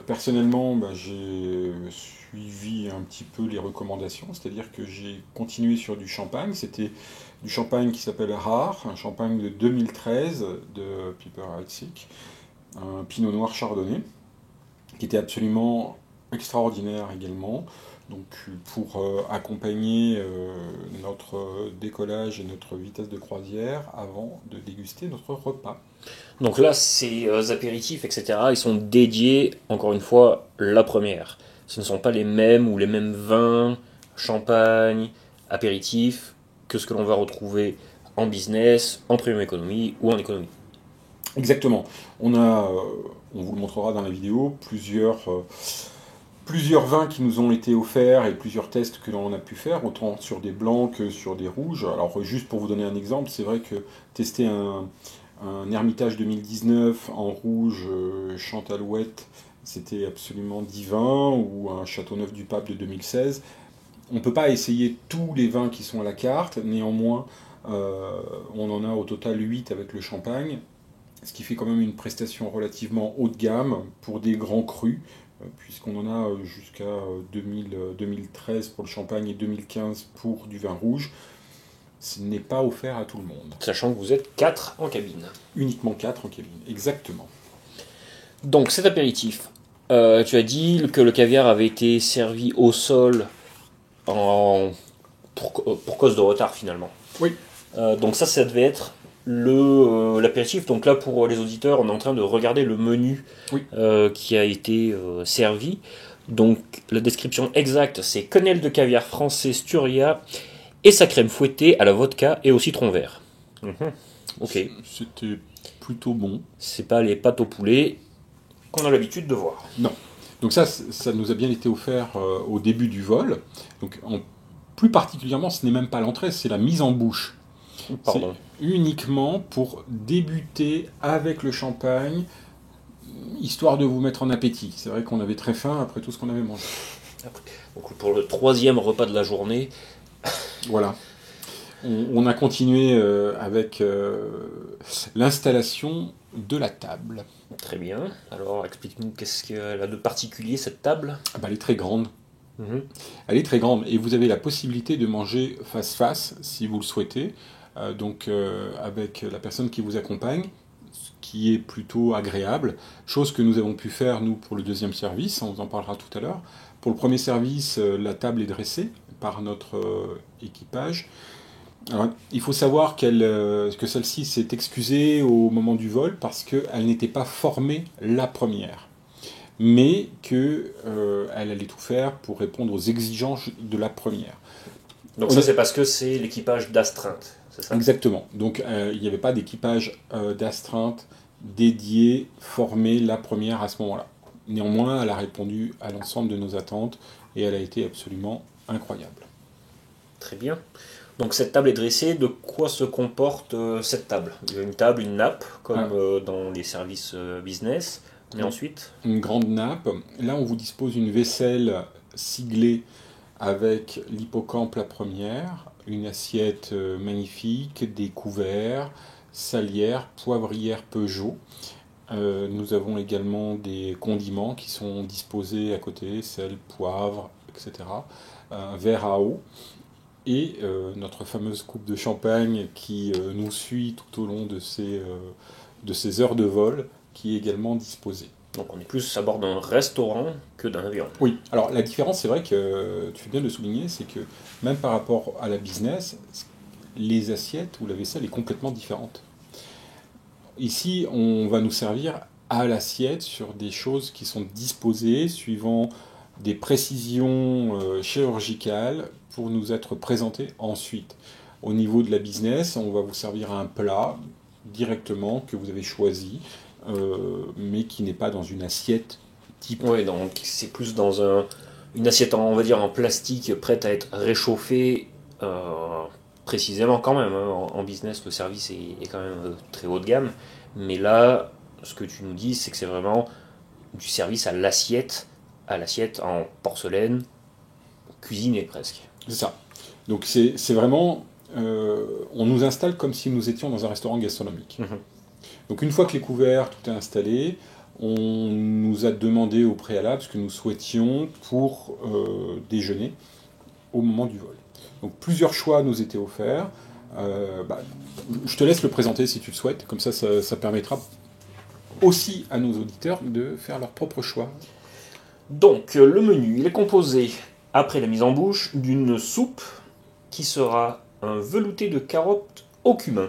Personnellement, j'ai suivi un petit peu les recommandations, c'est-à-dire que j'ai continué sur du champagne. C'était du champagne qui s'appelle Rare, un champagne de 2013 de Piper Heidsieck, un pinot noir chardonnay, qui était absolument extraordinaire également. Donc pour accompagner notre décollage et notre vitesse de croisière avant de déguster notre repas. Donc là, ces apéritifs, etc., ils sont dédiés, encore une fois, la première. Ce ne sont pas les mêmes ou les mêmes vins, champagne, apéritifs, que ce que l'on va retrouver en business, en premium économie ou en économie. Exactement. On vous le montrera dans la vidéo, plusieurs vins qui nous ont été offerts et plusieurs tests que l'on a pu faire, autant sur des blancs que sur des rouges. Alors juste pour vous donner un exemple, c'est vrai que tester un Hermitage 2019 en rouge Chantalouette, c'était absolument divin, ou un Châteauneuf du Pape de 2016. On ne peut pas essayer tous les vins qui sont à la carte, néanmoins on en a au total 8 avec le champagne, ce qui fait quand même une prestation relativement haut de gamme pour des grands crus, puisqu'on en a jusqu'à 2013 pour le champagne et 2015 pour du vin rouge. Ce n'est pas offert à tout le monde. Sachant que vous êtes 4 en cabine. Uniquement 4 en cabine, exactement. Donc cet apéritif, tu as dit que le caviar avait été servi au sol pour cause de retard finalement. Oui. Donc ça devait être l'apéritif. Donc là, pour les auditeurs, on est en train de regarder le menu Oui. qui a été servi. Donc la description exacte, c'est quenelle de caviar français Sturia et sa crème fouettée à la vodka et au citron vert. Ok. C'était plutôt bon. C'est pas les pâtes au poulet qu'on a l'habitude de voir. Non. Donc ça nous a bien été offert au début du vol. Donc plus particulièrement, ce n'est même pas l'entrée, c'est la mise en bouche. Pardon. C'est uniquement pour débuter avec le champagne, histoire de vous mettre en appétit. C'est vrai qu'on avait très faim après tout ce qu'on avait mangé. Donc pour le 3e repas de la journée. Voilà. On a continué avec l'installation de la table. Très bien. Alors explique-nous qu'est-ce qu'elle a de particulier cette table. Elle est très grande. Elle est très grande et vous avez la possibilité de manger face-face si vous le souhaitez. Avec la personne qui vous accompagne, ce qui est plutôt agréable, chose que nous avons pu faire nous pour le deuxième service, on vous en parlera tout à l'heure. Pour le premier service, la table est dressée par notre équipage. Alors, il faut savoir que celle-ci s'est excusée au moment du vol parce qu'elle n'était pas formée la première, mais qu'elle allait tout faire pour répondre aux exigences de la première. Donc ça c'est parce que c'est l'équipage d'astreinte. Exactement. Donc il n'y avait pas d'équipage d'astreinte dédié, formé la première à ce moment-là. Néanmoins, elle a répondu à l'ensemble de nos attentes et elle a été absolument incroyable. Très bien. Donc cette table est dressée. De quoi se comporte cette table? Il y a une table, une nappe, comme dans les services business. Et ensuite une grande nappe. Là, on vous dispose une vaisselle siglée avec l'hippocampe la première, une assiette magnifique, des couverts, salière, poivrière Peugeot. Nous avons également des condiments qui sont disposés à côté, sel, poivre, etc. Un verre à eau et notre fameuse coupe de champagne qui nous suit tout au long de ces heures de vol, qui est également disposée. Donc on est plus à bord d'un restaurant que d'un avion. Oui, alors la différence, c'est vrai que tu fais bien de le souligner, c'est que même par rapport à la business, les assiettes ou la vaisselle est complètement différente. Ici, on va nous servir à l'assiette sur des choses qui sont disposées suivant des précisions chirurgicales pour nous être présentées ensuite. Au niveau de la business, on va vous servir un plat directement que vous avez choisi, mais qui n'est pas dans une assiette type. Oui, donc c'est plus dans une assiette on va dire en plastique prête à être réchauffée précisément quand même. En business, le service est quand même très haut de gamme. Mais là, ce que tu nous dis, c'est que c'est vraiment du service à l'assiette en porcelaine, cuisinée presque. C'est ça. Donc c'est vraiment, on nous installe comme si nous étions dans un restaurant gastronomique. Mhm. Donc une fois que les couverts, tout est installé, on nous a demandé au préalable ce que nous souhaitions pour déjeuner au moment du vol. Donc plusieurs choix nous étaient offerts. Je te laisse le présenter si tu le souhaites, comme ça permettra aussi à nos auditeurs de faire leur propre choix. Donc le menu, il est composé, après la mise en bouche, d'une soupe qui sera un velouté de carottes au cumin.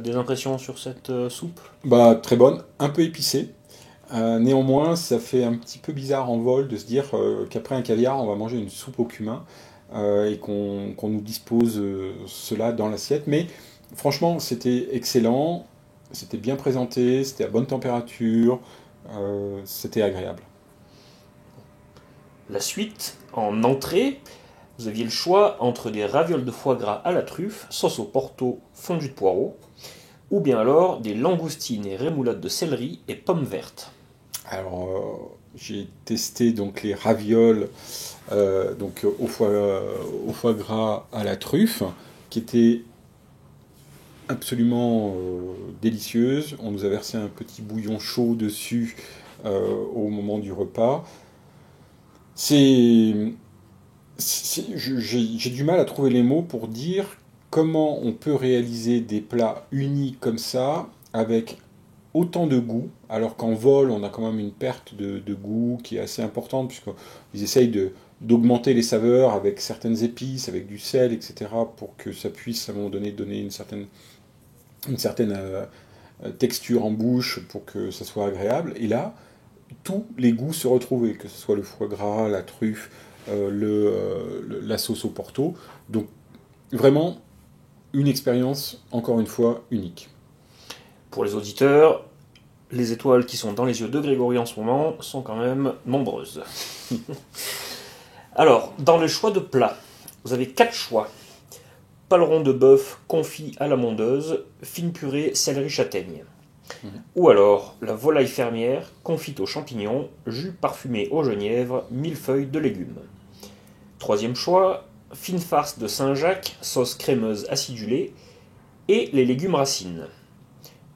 Des impressions sur cette soupe? Très bonne, un peu épicée. Néanmoins, ça fait un petit peu bizarre en vol de se dire qu'après un caviar, on va manger une soupe au cumin et qu'on nous dispose cela dans l'assiette. Mais franchement, c'était excellent, c'était bien présenté, c'était à bonne température, c'était agréable. La suite, en entrée, vous aviez le choix entre des ravioles de foie gras à la truffe, sauce au porto, fondue de poireaux, ou bien alors des langoustines et rémoulades de céleri et pommes vertes. Alors, j'ai testé donc les ravioles au foie gras à la truffe, qui étaient absolument délicieuses. On nous a versé un petit bouillon chaud dessus au moment du repas. J'ai du mal à trouver les mots pour dire comment on peut réaliser des plats uniques comme ça, avec autant de goût, alors qu'en vol, on a quand même une perte de goût qui est assez importante, puisqu'ils essayent d'augmenter les saveurs avec certaines épices, avec du sel, etc., pour que ça puisse à un moment donné donner une certaine texture en bouche, pour que ça soit agréable. Et là, tous les goûts se retrouvaient, que ce soit le foie gras, la truffe, la sauce au porto. Donc, vraiment, une expérience, encore une fois, unique. Pour les auditeurs, les étoiles qui sont dans les yeux de Grégory en ce moment sont quand même nombreuses. Alors, dans le choix de plats, vous avez 4 choix. Paleron de bœuf confit à la mondeuse, fine purée, céleri châtaigne. Ou alors, la volaille fermière confite aux champignons, jus parfumé au genièvre, millefeuille de légumes. Troisième choix, fine farce de Saint-Jacques, sauce crémeuse acidulée, et les légumes racines.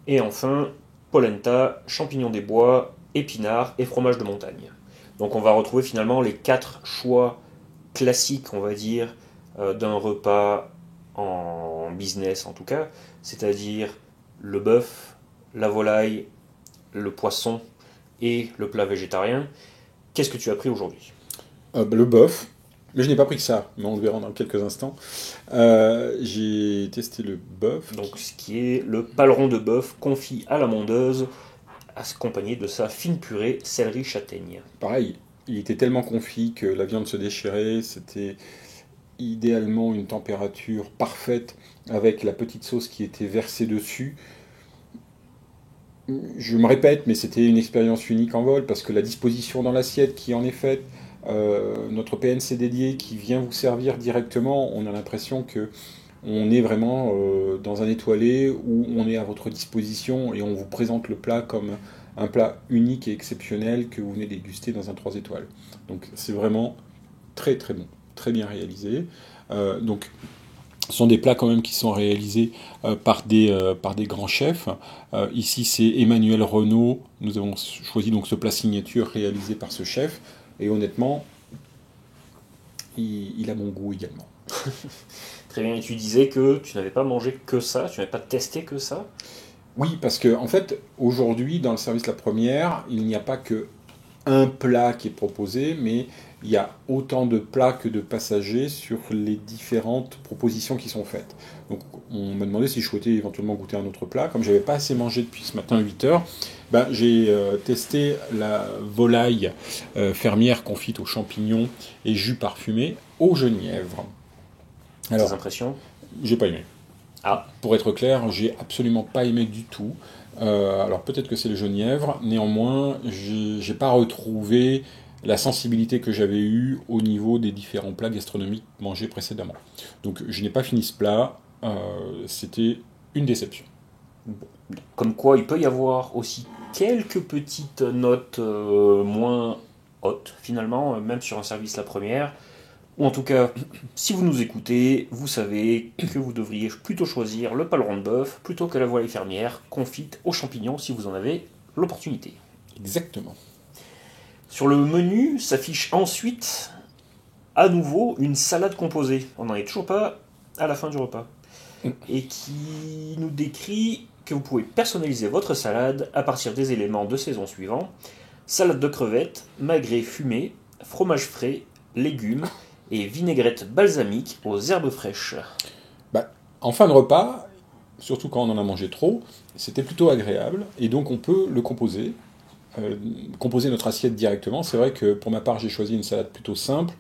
Et enfin, polenta, champignons des bois, épinards et fromage de montagne. Donc on va retrouver finalement les 4 choix classiques, on va dire, d'un repas en business en tout cas, c'est-à-dire le bœuf, la volaille, le poisson et le plat végétarien. Qu'est-ce que tu as pris aujourd'hui? Le bœuf, mais je n'ai pas pris que ça, mais on le verra dans quelques instants. J'ai testé le bœuf. Donc ce qui est le paleron de bœuf confit à la mondeuse, accompagné de sa fine purée céleri châtaigne. Pareil, il était tellement confit que la viande se déchirait, c'était idéalement une température parfaite avec la petite sauce qui était versée dessus. Je me répète, mais c'était une expérience unique en vol parce que la disposition dans l'assiette qui en est faite, notre PNC dédié qui vient vous servir directement, on a l'impression que on est vraiment dans un étoilé où on est à votre disposition et on vous présente le plat comme un plat unique et exceptionnel que vous venez déguster dans un 3 étoiles. Donc c'est vraiment très très bon, très bien réalisé. Donc ce sont des plats quand même qui sont réalisés par des grands chefs. Ici c'est Emmanuel Renaud. Nous avons choisi donc ce plat signature réalisé par ce chef. Et honnêtement, il a mon goût également. Très bien, et tu disais que tu n'avais pas mangé que ça, tu n'avais pas testé que ça? Oui, parce que en fait, aujourd'hui, dans le service La Première, il n'y a pas que un plat qui est proposé, mais il y a autant de plats que de passagers sur les différentes propositions qui sont faites. Donc on m'a demandé si je souhaitais éventuellement goûter un autre plat. Comme je n'avais pas assez mangé depuis ce matin 8h, j'ai testé la volaille fermière confite aux champignons et jus parfumé au genièvre. Alors, tes impressions? J'ai pas aimé. Ah. Pour être clair, j'ai absolument pas aimé du tout. Alors peut-être que c'est le genièvre, néanmoins, j'ai pas retrouvé la sensibilité que j'avais eue au niveau des différents plats gastronomiques mangés précédemment. Donc je n'ai pas fini ce plat, c'était une déception. Bon. Comme quoi, il peut y avoir aussi quelques petites notes moins hautes, finalement, même sur un service la première. Ou en tout cas, si vous nous écoutez, vous savez que vous devriez plutôt choisir le paleron de bœuf plutôt que la volaille fermière confite aux champignons si vous en avez l'opportunité. Exactement. Sur le menu s'affiche ensuite à nouveau une salade composée. On n'en est toujours pas à la fin du repas. Et qui nous décrit que vous pouvez personnaliser votre salade à partir des éléments de saison suivants. Salade de crevettes, magret fumé, fromage frais, légumes et vinaigrette balsamique aux herbes fraîches. En fin de repas, surtout quand on en a mangé trop, c'était plutôt agréable. Et donc on peut le composer. Composer notre assiette directement. C'est vrai que pour ma part, j'ai choisi une salade plutôt simple,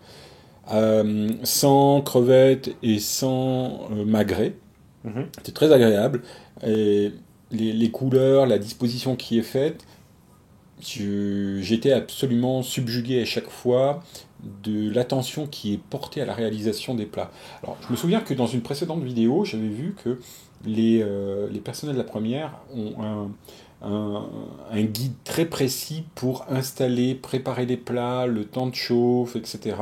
sans crevettes et sans magret. C'est très agréable. Et les couleurs, la disposition qui est faite, j'étais absolument subjugué à chaque fois de l'attention qui est portée à la réalisation des plats. Alors, je me souviens que dans une précédente vidéo, j'avais vu que les personnels de la première ont un guide très précis pour installer, préparer les plats, le temps de chauffe, etc.,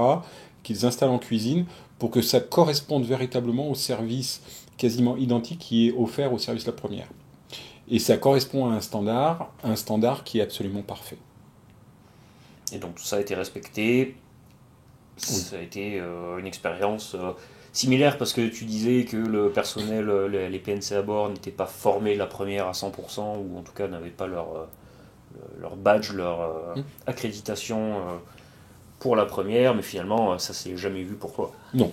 qu'ils installent en cuisine pour que ça corresponde véritablement au service quasiment identique qui est offert au service de la première. Et ça correspond à un standard qui est absolument parfait. Et donc tout ça a été respecté. Ça a été une expérience similaire parce que tu disais que le personnel, les PNC à bord n'étaient pas formés la première à 100% ou en tout cas n'avaient pas leur badge, leur accréditation pour la première, mais finalement ça s'est jamais vu pour toi. Non,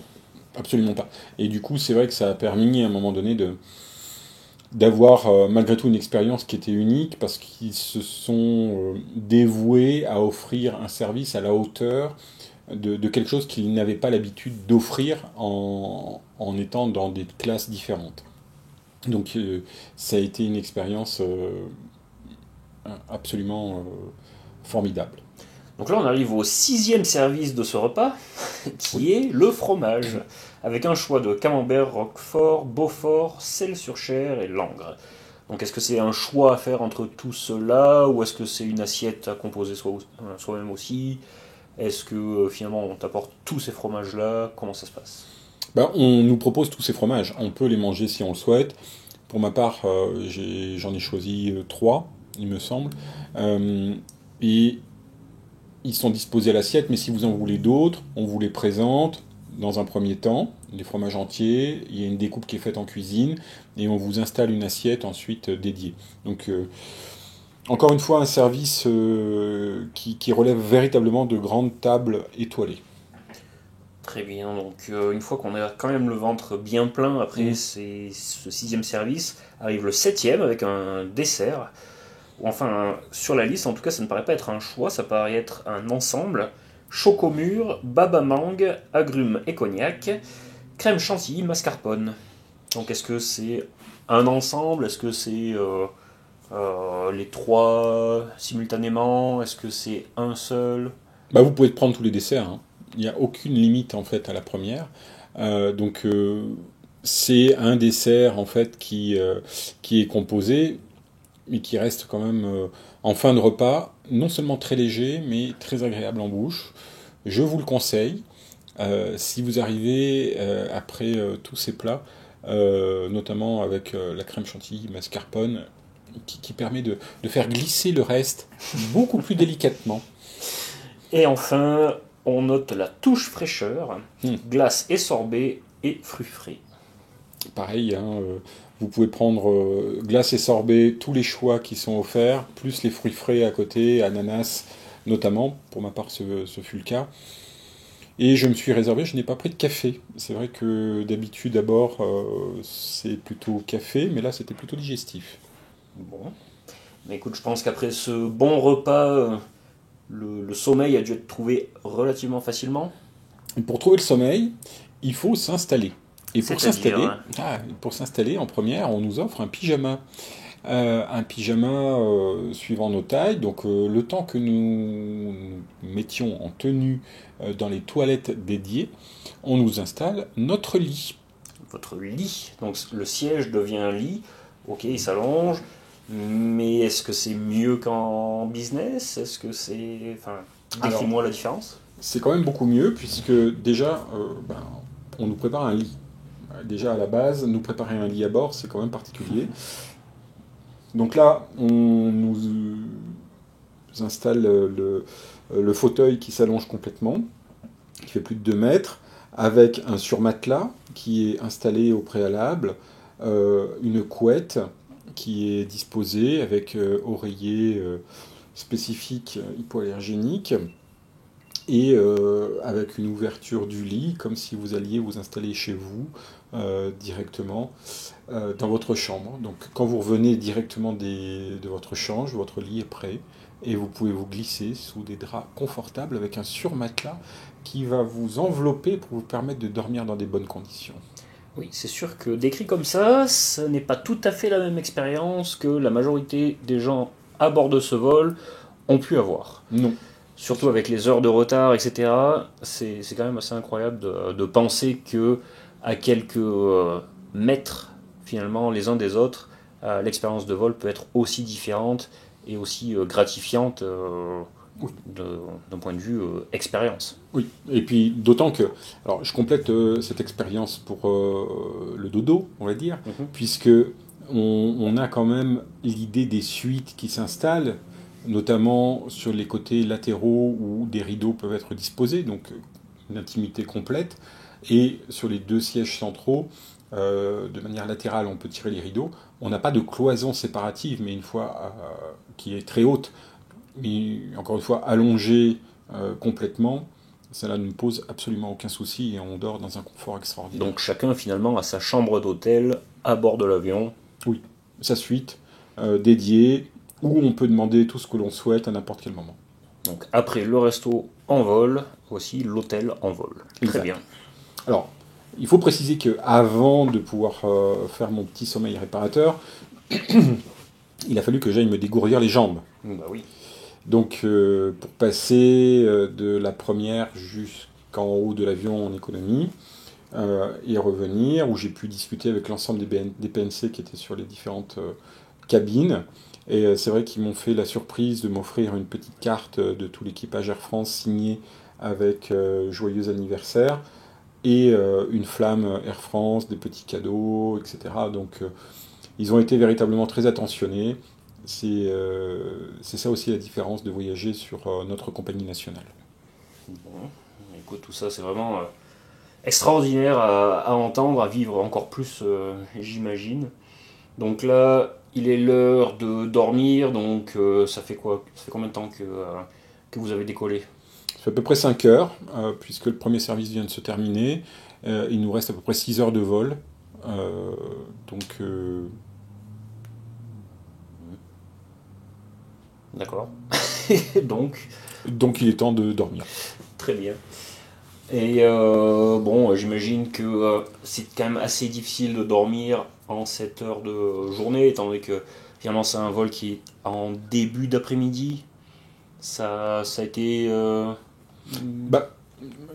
absolument pas. Et du coup c'est vrai que ça a permis à un moment donné d'avoir malgré tout une expérience qui était unique parce qu'ils se sont dévoués à offrir un service à la hauteur de quelque chose qu'ils n'avaient pas l'habitude d'offrir en étant dans des classes différentes. Donc ça a été une expérience absolument formidable. Donc là on arrive au 6e service de ce repas, qui est le fromage, avec un choix de camembert, roquefort, beaufort, sel sur chair et langres. Donc est-ce que c'est un choix à faire entre tout cela, ou est-ce que c'est une assiette à composer soi-même aussi ? Est-ce que finalement on t'apporte tous ces fromages-là ? Comment ça se passe ? On nous propose tous ces fromages. On peut les manger si on le souhaite. Pour ma part, j'en ai choisi 3, il me semble. Et ils sont disposés à l'assiette, mais si vous en voulez d'autres, on vous les présente dans un premier temps, les fromages entiers. Il y a une découpe qui est faite en cuisine et on vous installe une assiette ensuite dédiée. Donc encore une fois, un service qui relève véritablement de grandes tables étoilées. Très bien, donc une fois qu'on a quand même le ventre bien plein après ce 6e service, arrive le 7e avec un dessert. Enfin, sur la liste, en tout cas, ça ne paraît pas être un choix, ça paraît être un ensemble. Chocomur, baba mangue, agrumes et cognac, crème chantilly, mascarpone. Donc est-ce que c'est un ensemble ? Est-ce que c'est les 3 simultanément ? Est-ce que c'est un seul ? Vous pouvez prendre tous les desserts, hein. Il n'y a aucune limite en fait à la première. Donc c'est un dessert en fait qui est composé, mais qui reste quand même en fin de repas, non seulement très léger, mais très agréable en bouche. Je vous le conseille. Si vous arrivez après tous ces plats, notamment avec la crème chantilly mascarpone, qui permet de faire glisser le reste beaucoup plus délicatement. Et enfin, on note la touche fraîcheur, glace et sorbet et fruits frais. Pareil, vous pouvez prendre glace et sorbet, tous les choix qui sont offerts, plus les fruits frais à côté, ananas notamment, pour ma part ce fut le cas. Et je me suis réservé, je n'ai pas pris de café. C'est vrai que d'habitude à bord c'est plutôt café, mais là c'était plutôt digestif. Bon, mais écoute, je pense qu'après ce bon repas, le sommeil a dû être trouvé relativement facilement. Et pour trouver le sommeil, il faut s'installer. Et pour s'installer en première, on nous offre un pyjama. Un pyjama suivant nos tailles. Donc le temps que nous mettions en tenue dans les toilettes dédiées, on nous installe notre lit. Votre lit, donc le siège devient un lit. Ok, il s'allonge. Mais est-ce que c'est mieux qu'en business? Est-ce que c'est... Enfin, décris-moi la différence. C'est quand même beaucoup mieux, puisque déjà, on nous prépare un lit. Déjà, à la base, nous préparer un lit à bord, c'est quand même particulier. Donc là, on nous installe le fauteuil qui s'allonge complètement, qui fait plus de 2 mètres, avec un surmatelas qui est installé au préalable, une couette qui est disposée avec oreiller spécifique hypoallergénique, et avec une ouverture du lit, comme si vous alliez vous installer chez vous directement dans votre chambre. Donc quand vous revenez directement de votre chambre, votre lit est prêt, et vous pouvez vous glisser sous des draps confortables avec un surmatelas qui va vous envelopper pour vous permettre de dormir dans des bonnes conditions. Oui, c'est sûr que décrit comme ça, ce n'est pas tout à fait la même expérience que la majorité des gens à bord de ce vol ont pu avoir. Non. Surtout avec les heures de retard, etc. C'est quand même assez incroyable de penser que à quelques mètres, finalement, les uns des autres, l'expérience de vol peut être aussi différente et aussi gratifiante Oui. d'un point de vue expérience. Oui, et puis d'autant que, alors je complète cette expérience pour le dodo, on va dire, puisque on a quand même l'idée des suites qui s'installent, notamment sur les côtés latéraux où des rideaux peuvent être disposés, donc une intimité complète, et sur les 2 sièges centraux, de manière latérale, on peut tirer les rideaux. On n'a pas de cloison séparative, mais une fois qui est très haute, mais encore une fois allongée complètement, cela ne pose absolument aucun souci et on dort dans un confort extraordinaire. Donc chacun finalement a sa chambre d'hôtel à bord de l'avion. Oui, sa suite dédiée, où on peut demander tout ce que l'on souhaite à n'importe quel moment. Donc après le resto en vol, aussi l'hôtel en vol. Exact. Très bien. Alors, il faut préciser qu'avant de pouvoir faire mon petit sommeil réparateur, il a fallu que j'aille me dégourdir les jambes. Bah oui. Donc, pour passer de la première jusqu'en haut de l'avion en économie, et revenir, où j'ai pu discuter avec l'ensemble des PNC qui étaient sur les différentes cabines. Et c'est vrai qu'ils m'ont fait la surprise de m'offrir une petite carte de tout l'équipage Air France signée avec joyeux anniversaire, et une flamme Air France, des petits cadeaux, etc. Donc ils ont été véritablement très attentionnés. C'est ça aussi la différence de voyager sur notre compagnie nationale. Bon, écoute, tout ça c'est vraiment extraordinaire à entendre, à vivre encore plus, j'imagine. Donc là, il est l'heure de dormir, donc ça fait quoi? Ça fait combien de temps que vous avez décollé? Ça fait à peu près 5 heures, puisque le premier service vient de se terminer. Il nous reste à peu près 6 heures de vol. Donc... D'accord. Donc, il est temps de dormir. très bien. Et bon, j'imagine que c'est quand même assez difficile de dormir en cette heure de journée, étant donné que finalement c'est un vol qui est en début d'après-midi. Ça a été...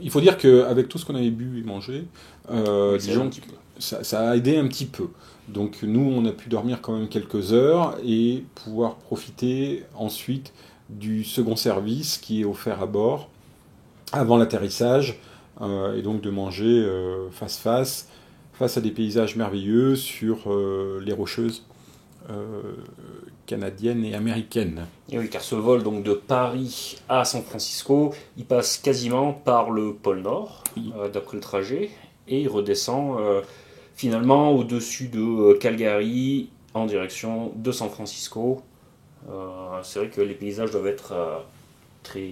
Il faut dire qu'avec tout ce qu'on avait bu et mangé, disons, ça a aidé un petit peu. Donc nous, on a pu dormir quand même quelques heures et pouvoir profiter ensuite du second service qui est offert à bord avant l'atterrissage, et donc de manger face à des paysages merveilleux sur les Rocheuses canadiennes et américaines. Et oui, car ce vol donc de Paris à San Francisco, il passe quasiment par le pôle Nord, Oui. D'après le trajet, et il redescend finalement au-dessus de Calgary en direction de San Francisco. C'est vrai que les paysages doivent être très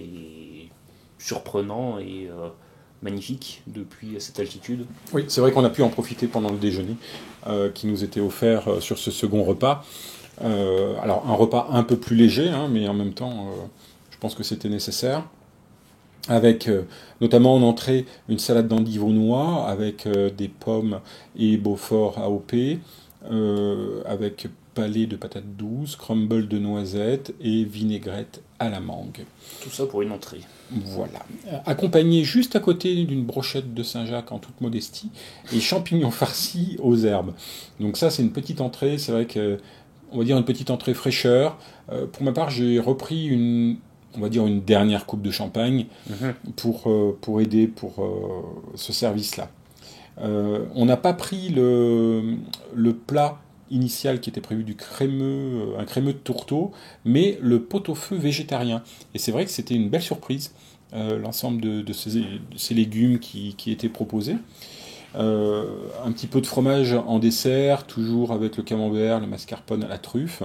surprenants et magnifiques depuis cette altitude. Oui, c'est vrai qu'on a pu en profiter pendant le déjeuner qui nous était offert sur ce second repas. Alors un repas un peu plus léger, hein, mais en même temps, je pense que c'était nécessaire. Avec notamment en entrée une salade d'endives aux noix, avec des pommes et Beaufort AOP, avec palais de patates douces, crumble de noisettes et vinaigrette à la mangue. Tout ça pour une entrée. Voilà. Accompagné juste à côté d'une brochette de Saint-Jacques en toute modestie et champignons farcis aux herbes. Donc ça, c'est une petite entrée. C'est vrai que on va dire une petite entrée fraîcheur. Pour ma part, j'ai repris une dernière coupe de champagne pour aider pour ce service-là. On n'a pas pris le plat initial qui était prévu un crémeux de tourteau, mais le pot-au-feu végétarien. Et c'est vrai que c'était une belle surprise, l'ensemble de ces légumes qui étaient proposés. Un petit peu de fromage en dessert, toujours avec le camembert, le mascarpone à la truffe,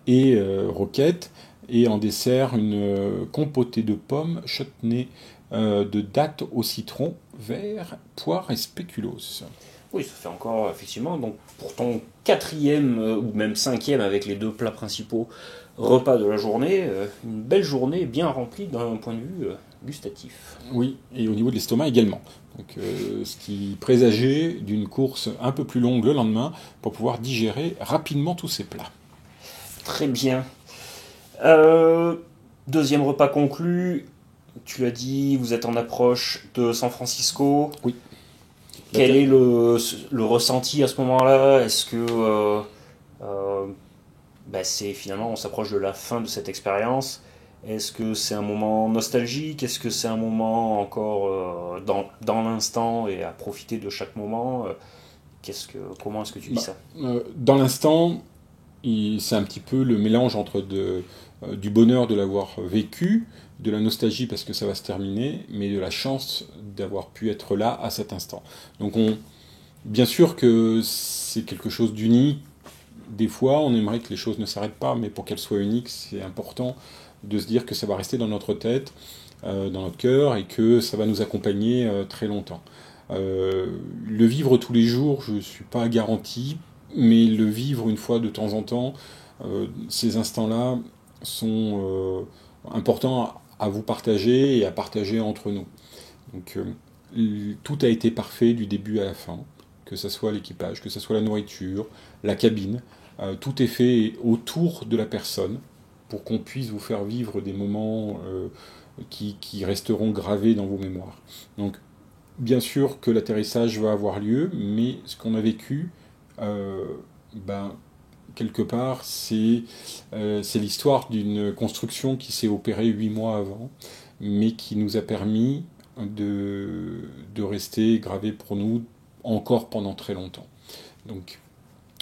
et roquette. Et en dessert, une compotée de pommes chutney de dattes au citron, vert, poire et spéculoos. Oui, ça fait encore, effectivement, donc pour ton quatrième ou même cinquième avec les deux plats principaux repas de la journée, une belle journée bien remplie d'un point de vue gustatif. Oui, et au niveau de l'estomac également. Donc, ce qui présageait d'une course un peu plus longue le lendemain pour pouvoir digérer rapidement tous ces plats. Très bien. Deuxième repas conclu, tu l'as dit, vous êtes en approche de San Francisco. Oui. Quel est le ressenti à ce moment-là? Est-ce que c'est finalement on s'approche de la fin de cette expérience? Est-ce que c'est un moment nostalgique? Est-ce que c'est un moment encore dans l'instant et à profiter de chaque moment? Comment est-ce que tu vis ça? Dans l'instant, c'est un petit peu le mélange entre du bonheur de l'avoir vécu, de la nostalgie parce que ça va se terminer, mais de la chance d'avoir pu être là à cet instant. Donc bien sûr que c'est quelque chose d'unique. Des fois, on aimerait que les choses ne s'arrêtent pas, mais pour qu'elles soient uniques, c'est important de se dire que ça va rester dans notre tête, dans notre cœur, et que ça va nous accompagner très longtemps. Le vivre tous les jours, je ne suis pas garanti, mais le vivre une fois de temps en temps, ces instants-là sont importants à vous partager et à partager entre nous. Donc tout a été parfait du début à la fin, que ce soit l'équipage, que ce soit la nourriture, la cabine, tout est fait autour de la personne pour qu'on puisse vous faire vivre des moments qui resteront gravés dans vos mémoires. Donc bien sûr que l'atterrissage va avoir lieu, mais ce qu'on a vécu, quelque part, c'est l'histoire d'une construction qui s'est opérée 8 mois avant, mais qui nous a permis de rester gravé pour nous encore pendant très longtemps. Donc,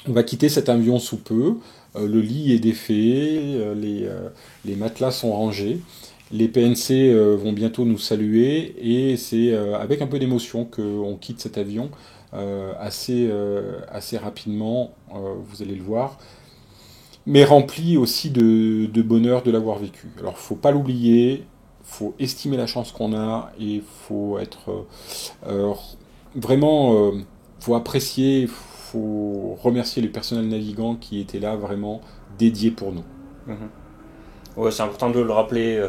on va quitter cet avion sous peu. Le lit est défait, les matelas sont rangés. Les PNC vont bientôt nous saluer et c'est avec un peu d'émotion qu'on quitte cet avion assez rapidement, vous allez le voir, mais rempli aussi de bonheur de l'avoir vécu. Alors, faut pas l'oublier, faut estimer la chance qu'on a et faut être vraiment, faut apprécier, faut remercier les personnels navigants qui étaient là vraiment dédiés pour nous. Ouais, c'est important de le rappeler.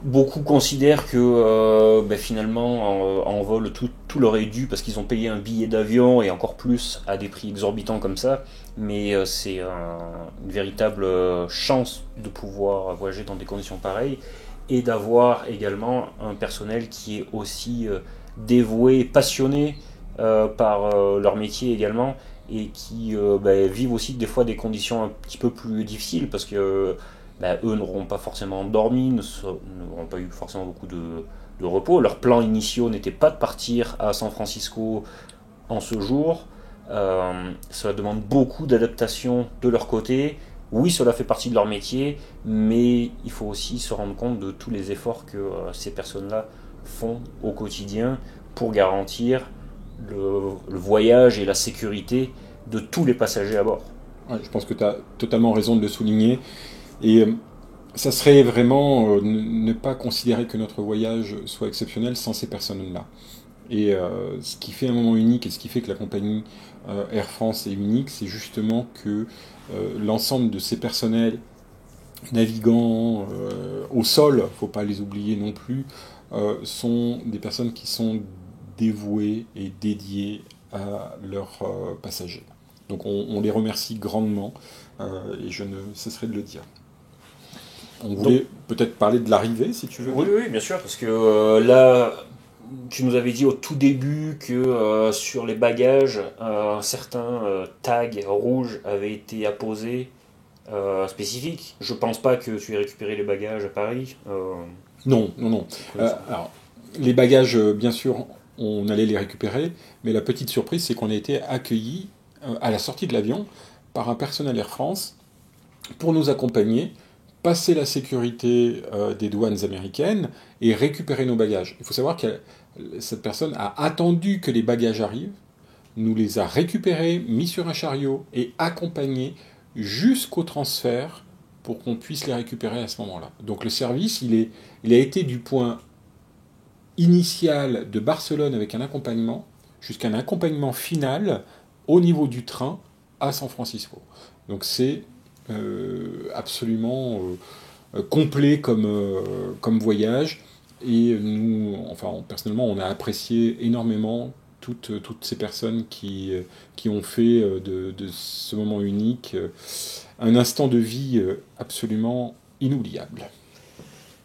Beaucoup considèrent que finalement en vol tout leur est dû parce qu'ils ont payé un billet d'avion et encore plus à des prix exorbitants comme ça, mais c'est une véritable chance de pouvoir voyager dans des conditions pareilles et d'avoir également un personnel qui est aussi dévoué, passionné par leur métier également et qui vivent aussi des fois des conditions un petit peu plus difficiles parce que eux n'auront pas forcément dormi, n'auront pas eu forcément beaucoup de repos. Leurs plans initiaux n'étaient pas de partir à San Francisco en ce jour. Cela demande beaucoup d'adaptation de leur côté. Oui, cela fait partie de leur métier, mais il faut aussi se rendre compte de tous les efforts que ces personnes-là font au quotidien pour garantir le voyage et la sécurité de tous les passagers à bord. Ouais, je pense que tu as totalement raison de le souligner. Et ça serait vraiment ne pas considérer que notre voyage soit exceptionnel sans ces personnes-là. Et ce qui fait un moment unique et ce qui fait que la compagnie Air France est unique, c'est justement que l'ensemble de ces personnels navigants au sol, il ne faut pas les oublier non plus, sont des personnes qui sont dévouées et dédiées à leurs passagers. Donc on les remercie grandement et je ne cesserai de le dire. On voulait peut-être parler de l'arrivée, si tu veux. Oui, bien sûr, parce que là, tu nous avais dit au tout début que sur les bagages, un certain tag rouge avait été apposé spécifique. Je pense pas que tu aies récupéré les bagages à Paris. Non, non, non. Alors, les bagages, bien sûr, on allait les récupérer, mais la petite surprise, c'est qu'on a été accueillis à la sortie de l'avion par un personnel Air France pour nous accompagner, passer la sécurité des douanes américaines et récupérer nos bagages. Il faut savoir que cette personne a attendu que les bagages arrivent, nous les a récupérés, mis sur un chariot et accompagnés jusqu'au transfert pour qu'on puisse les récupérer à ce moment-là. Donc le service, il a été du point initial de Barcelone avec un accompagnement jusqu'à un accompagnement final au niveau du train à San Francisco. Donc c'est absolument complet comme voyage. Et nous, enfin personnellement, on a apprécié énormément toutes ces personnes qui ont fait de ce moment unique un instant de vie absolument inoubliable.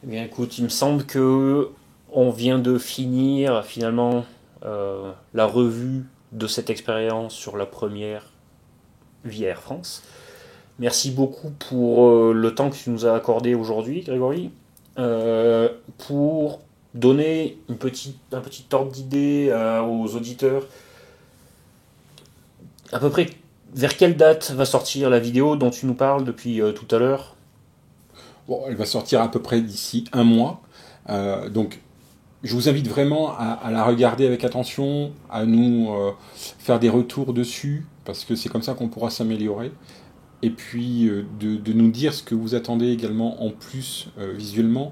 Eh bien, écoute, il me semble que on vient de finir finalement la revue de cette expérience sur la première via Air France. Merci beaucoup pour le temps que tu nous as accordé aujourd'hui, Grégory, pour donner un petit ordre d'idée aux auditeurs. À peu près vers quelle date va sortir la vidéo dont tu nous parles depuis tout à l'heure ? Bon, elle va sortir à peu près d'ici un mois. Donc, je vous invite vraiment à la regarder avec attention, à nous faire des retours dessus, parce que c'est comme ça qu'on pourra s'améliorer. Et puis, de nous dire ce que vous attendez également en plus visuellement.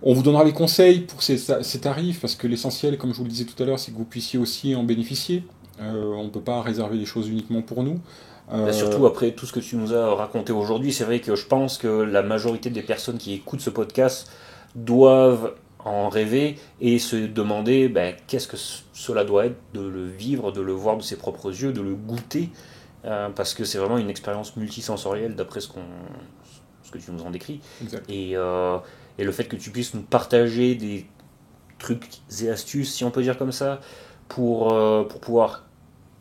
On vous donnera les conseils pour ces tarifs, parce que l'essentiel, comme je vous le disais tout à l'heure, c'est que vous puissiez aussi en bénéficier. On ne peut pas réserver les choses uniquement pour nous. Surtout après tout ce que tu nous as raconté aujourd'hui, c'est vrai que je pense que la majorité des personnes qui écoutent ce podcast doivent en rêver et se demander qu'est-ce que cela doit être de le vivre, de le voir de ses propres yeux, de le goûter, parce que c'est vraiment une expérience multisensorielle d'après ce que tu nous en décris. Et le fait que tu puisses nous partager des trucs et astuces, si on peut dire comme ça, pour pouvoir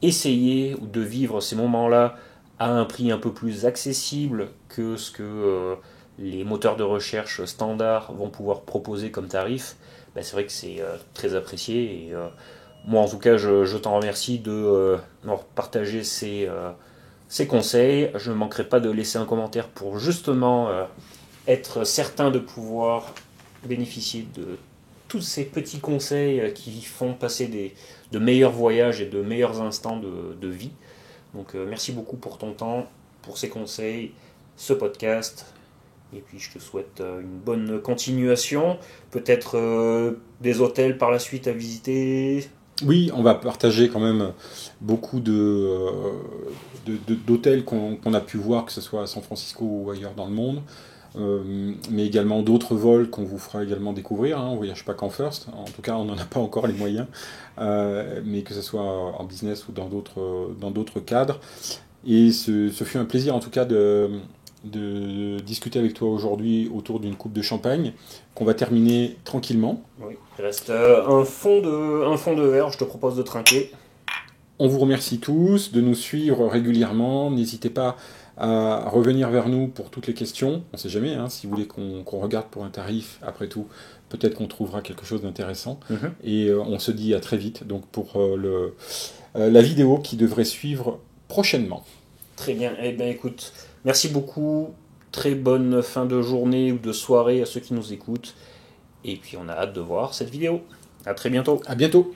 essayer de vivre ces moments-là à un prix un peu plus accessible que ce que les moteurs de recherche standards vont pouvoir proposer comme tarif, c'est vrai que c'est très apprécié. Et moi, en tout cas, je t'en remercie de partager ces conseils. Je ne manquerai pas de laisser un commentaire pour justement être certain de pouvoir bénéficier de tous ces petits conseils qui font passer de meilleurs voyages et de meilleurs instants de vie. Donc merci beaucoup pour ton temps, pour ces conseils, ce podcast. Et puis je te souhaite une bonne continuation. Peut-être des hôtels par la suite à visiter. Oui, on va partager quand même beaucoup d'hôtels qu'on a pu voir, que ce soit à San Francisco ou ailleurs dans le monde. Mais également d'autres vols qu'on vous fera également découvrir. On ne voyage pas qu'en first, en tout cas on n'en a pas encore les moyens, mais que ce soit en business ou dans d'autres cadres. Et ce fut un plaisir en tout cas de discuter avec toi aujourd'hui autour d'une coupe de champagne qu'on va terminer tranquillement. Oui, il reste un fond de verre, je te propose de trinquer. On vous remercie tous de nous suivre régulièrement. N'hésitez pas à revenir vers nous pour toutes les questions. On ne sait jamais, si vous voulez qu'on regarde pour un tarif, après tout, peut-être qu'on trouvera quelque chose d'intéressant. Et on se dit à très vite donc pour la vidéo qui devrait suivre prochainement. Très bien. Eh bien, écoute, merci beaucoup. Très bonne fin de journée ou de soirée à ceux qui nous écoutent. Et puis, on a hâte de voir cette vidéo. À très bientôt. À bientôt.